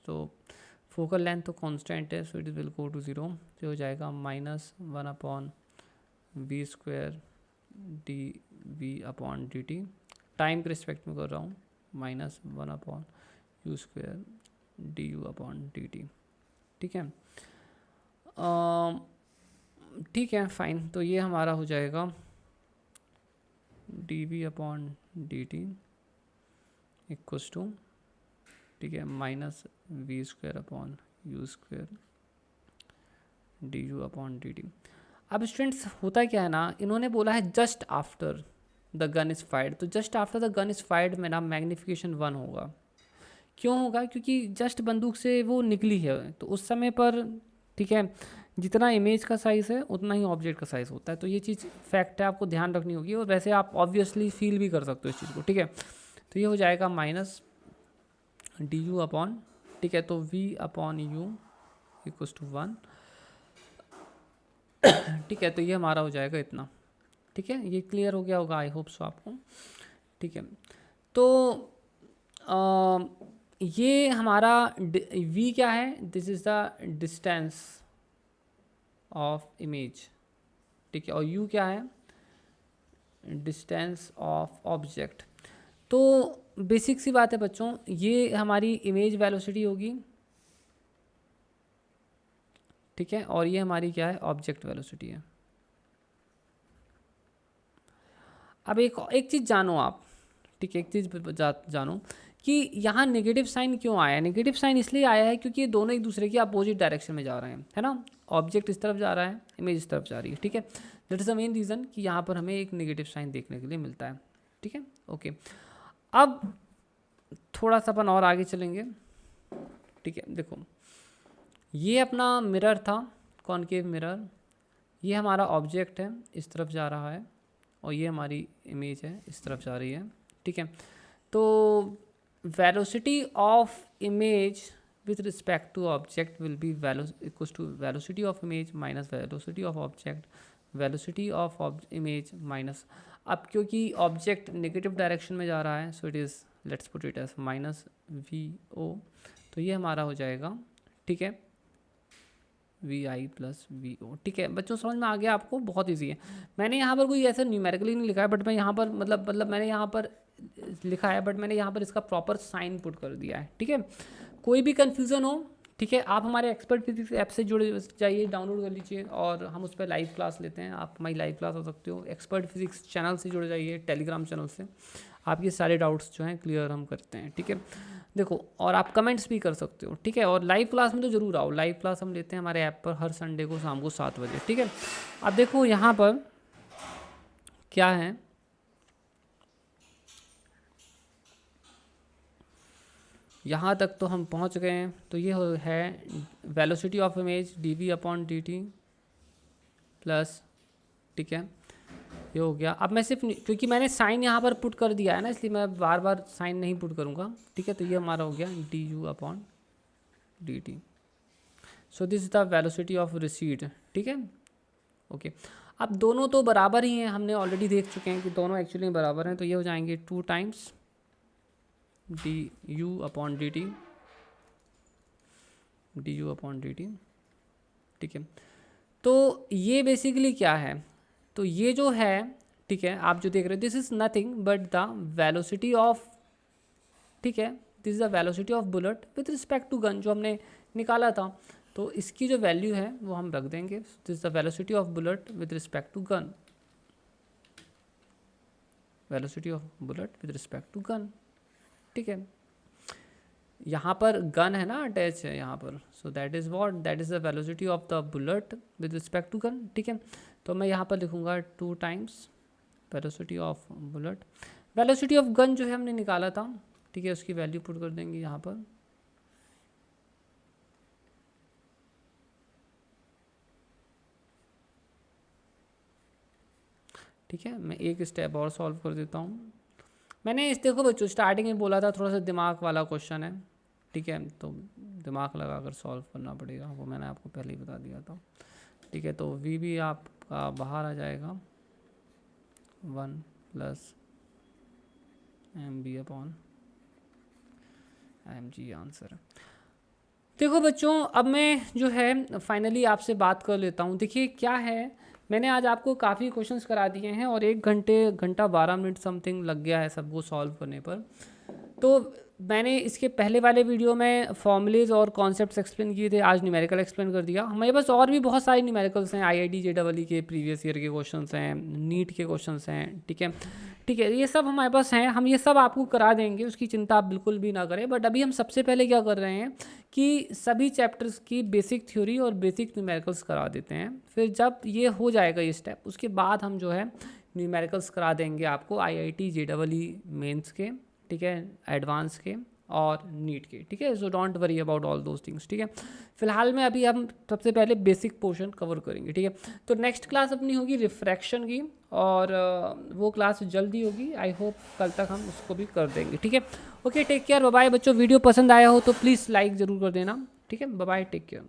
तो फोकल लेंथ तो कांस्टेंट है, so it will go to 0, जो हो जाएगा -1/v² dv/dt। टाइम के रिस्पेक्ट में कर रहा हूँ, -1/u² du/dt, ठीक है। ठीक है, फाइन। तो ये हमारा हो जाएगा dv/dt इक्वल्स टू, ठीक है, -v²/u² du/dt। अब स्टूडेंट्स होता क्या है ना, इन्होंने बोला है just after the gun is fired, तो just after the gun is fired में ना मैग्नीफिकेशन 1 होगा। क्यों होगा? क्योंकि जस्ट बंदूक से वो निकली है तो उस समय पर, ठीक है, जितना इमेज का साइज़ है उतना ही ऑब्जेक्ट का साइज़ होता है। तो ये चीज़ फैक्ट है, आपको ध्यान रखनी होगी, और वैसे आप ऑब्वियसली फील भी कर सकते हो इस चीज़ को, ठीक है। तो ये हो जाएगा -du/, ठीक है, तो v/u इक्वल्स टू 1, ठीक है। तो ये हमारा हो जाएगा इतना, ठीक है। ये क्लियर हो गया होगा, आई होप सो आपको, ठीक है। तो ये हमारा v क्या है, this is the distance of image, ठीक है, और u क्या है, डिस्टेंस ऑफ ऑब्जेक्ट। तो बेसिक सी बात है बच्चों, ये हमारी इमेज वेलोसिटी होगी, ठीक है, और ये हमारी क्या है, ऑब्जेक्ट वेलोसिटी है। अब एक चीज़ जानो आप, ठीक है, एक चीज़ जानो कि यहाँ नेगेटिव साइन क्यों आया है। नेगेटिव साइन इसलिए आया है क्योंकि ये दोनों एक दूसरे की अपोजिट डायरेक्शन में जा रहे हैं, है ना। ऑब्जेक्ट इस तरफ जा रहा है, इमेज इस तरफ जा रही है, ठीक है। That is the main reason कि यहाँ पर हमें एक नेगेटिव साइन देखने के लिए मिलता है, ठीक है, ओके। अब थोड़ा सा अपन और आगे चलेंगे, ठीक है। देखो, ये अपना मिरर था, कॉनकेव मिरर, ये हमारा ऑब्जेक्ट है, इस तरफ जा रहा है, और ये हमारी इमेज है, इस तरफ जा रही है, ठीक है। तो velocity of image with respect to object will be equals to velocity of image minus velocity of object, velocity of image minus, अब क्योंकि ऑब्जेक्ट नेगेटिव डायरेक्शन में जा रहा है, so it is, let's put it as -v/o, तो ये हमारा हो जाएगा, ठीक है, V I plus V O. ठीक है बच्चों, समझ में आ गया आपको? बहुत ईजी है। मैंने यहाँ पर कोई ऐसा न्यूमेरिकली नहीं लिखा है, बट मैं यहाँ पर मतलब मैंने यहाँ पर लिखा है, बट मैंने यहाँ पर इसका प्रॉपर साइन पुट कर दिया है। ठीक है, कोई भी कन्फ्यूज़न हो, ठीक है, आप हमारे एक्सपर्ट फिजिक्स ऐप से जुड़े जाइए, डाउनलोड कर लीजिए, और हम उस पर लाइव क्लास लेते हैं। आप हमारी लाइव क्लास हो सकते हो। एक्सपर्ट फिजिक्स चैनल से जुड़ जाइए, टेलीग्राम चैनल से, आपके सारे डाउट्स जो हैं क्लियर हम करते हैं। ठीक है, देखो, और आप कमेंट्स भी कर सकते हो। ठीक है, और लाइव क्लास में तो ज़रूर आओ। लाइव क्लास हम लेते हैं हमारे ऐप पर हर संडे को शाम को 7 बजे। ठीक है, अब देखो यहाँ पर क्या है, यहाँ तक तो हम पहुँच गए हैं। तो ये है velocity of image dv/dt plus, ठीक है, ये हो गया। अब मैं सिर्फ, क्योंकि मैंने साइन यहाँ पर पुट कर दिया है ना, इसलिए मैं बार बार साइन नहीं पुट करूँगा। ठीक है, तो ये हमारा हो गया du/dt। So this is the velocity of recede. ठीक है, ओके। अब दोनों तो बराबर ही हैं, हमने ऑलरेडी देख चुके हैं कि दोनों एक्चुअली बराबर हैं। तो ये हो जाएंगे 2 टाइम्स du/dt, du/dt। ठीक है, तो ये बेसिकली क्या है, तो ये जो है, ठीक है, आप जो देख रहे हो, this is nothing but the velocity of, ठीक है, this is the velocity of bullet with respect to gun, जो हमने निकाला था। तो इसकी जो वैल्यू है वो हम रख देंगे, this is the velocity of bullet with respect to gun, velocity of bullet with respect to gun. ठीक है, यहाँ पर गन है ना, अटैच है यहाँ पर, सो that is what, that is the velocity of the bullet with respect to gun. ठीक है, तो मैं यहाँ पर लिखूँगा 2 times velocity of bullet. Velocity of gun जो है हमने निकाला था, ठीक है, उसकी वैल्यू पुट कर देंगे यहाँ पर। ठीक है, मैं एक स्टेप और सॉल्व कर देता हूँ। मैंने इस, देखो बच्चों, स्टार्टिंग में बोला था थोड़ा सा दिमाग वाला क्वेश्चन है। ठीक है, तो दिमाग लगा कर सॉल्व करना पड़ेगा, वो मैंने आपको पहले ही बता दिया था। ठीक है, तो वी भी आपका बाहर आ जाएगा 1 + mb/mg आंसर। देखो बच्चों, अब मैं जो है फाइनली आपसे बात कर लेता हूँ। देखिए क्या है, मैंने आज आपको काफ़ी क्वेश्चंस करा दिए हैं और 1 घंटा 12 मिनट समथिंग लग गया है सबको सॉल्व करने पर। तो मैंने इसके पहले वाले वीडियो में फॉर्मूलेज और कॉन्सेप्ट्स एक्सप्लेन किए थे, आज न्यूमेरिकल एक्सप्लेन कर दिया। हमारे पास और भी बहुत सारे न्यूमेरिकल्स हैं, IIT JEE के प्रीवियस ईयर के क्वेश्चंस हैं, नीट के क्वेश्चंस हैं। ठीक है, ठीक है, ये सब हमारे पास हैं, हम ये सब आपको करा देंगे, उसकी चिंता आप बिल्कुल भी ना करें। बट अभी हम सबसे पहले क्या कर रहे हैं कि सभी चैप्टर्स की बेसिक थ्योरी और बेसिक न्यूमेरिकल्स करा देते हैं। फिर जब ये हो जाएगा ये स्टेप, उसके बाद हम जो है न्यूमेरिकल्स करा देंगे आपको IIT JEE मेंस के, ठीक है, एडवांस के और नीट के। ठीक है, so don't worry about all those things. ठीक है, फिलहाल में अभी हम सबसे पहले बेसिक पोर्शन कवर करेंगे। ठीक है, तो नेक्स्ट क्लास अपनी होगी रिफ्रैक्शन की, और वो क्लास जल्दी होगी, आई होप कल तक हम उसको भी कर देंगे। ठीक है, okay, take care, bye bye बच्चों। वीडियो पसंद आया हो तो प्लीज़ लाइक ज़रूर कर देना। ठीक है, बाय बाय, टेक केयर।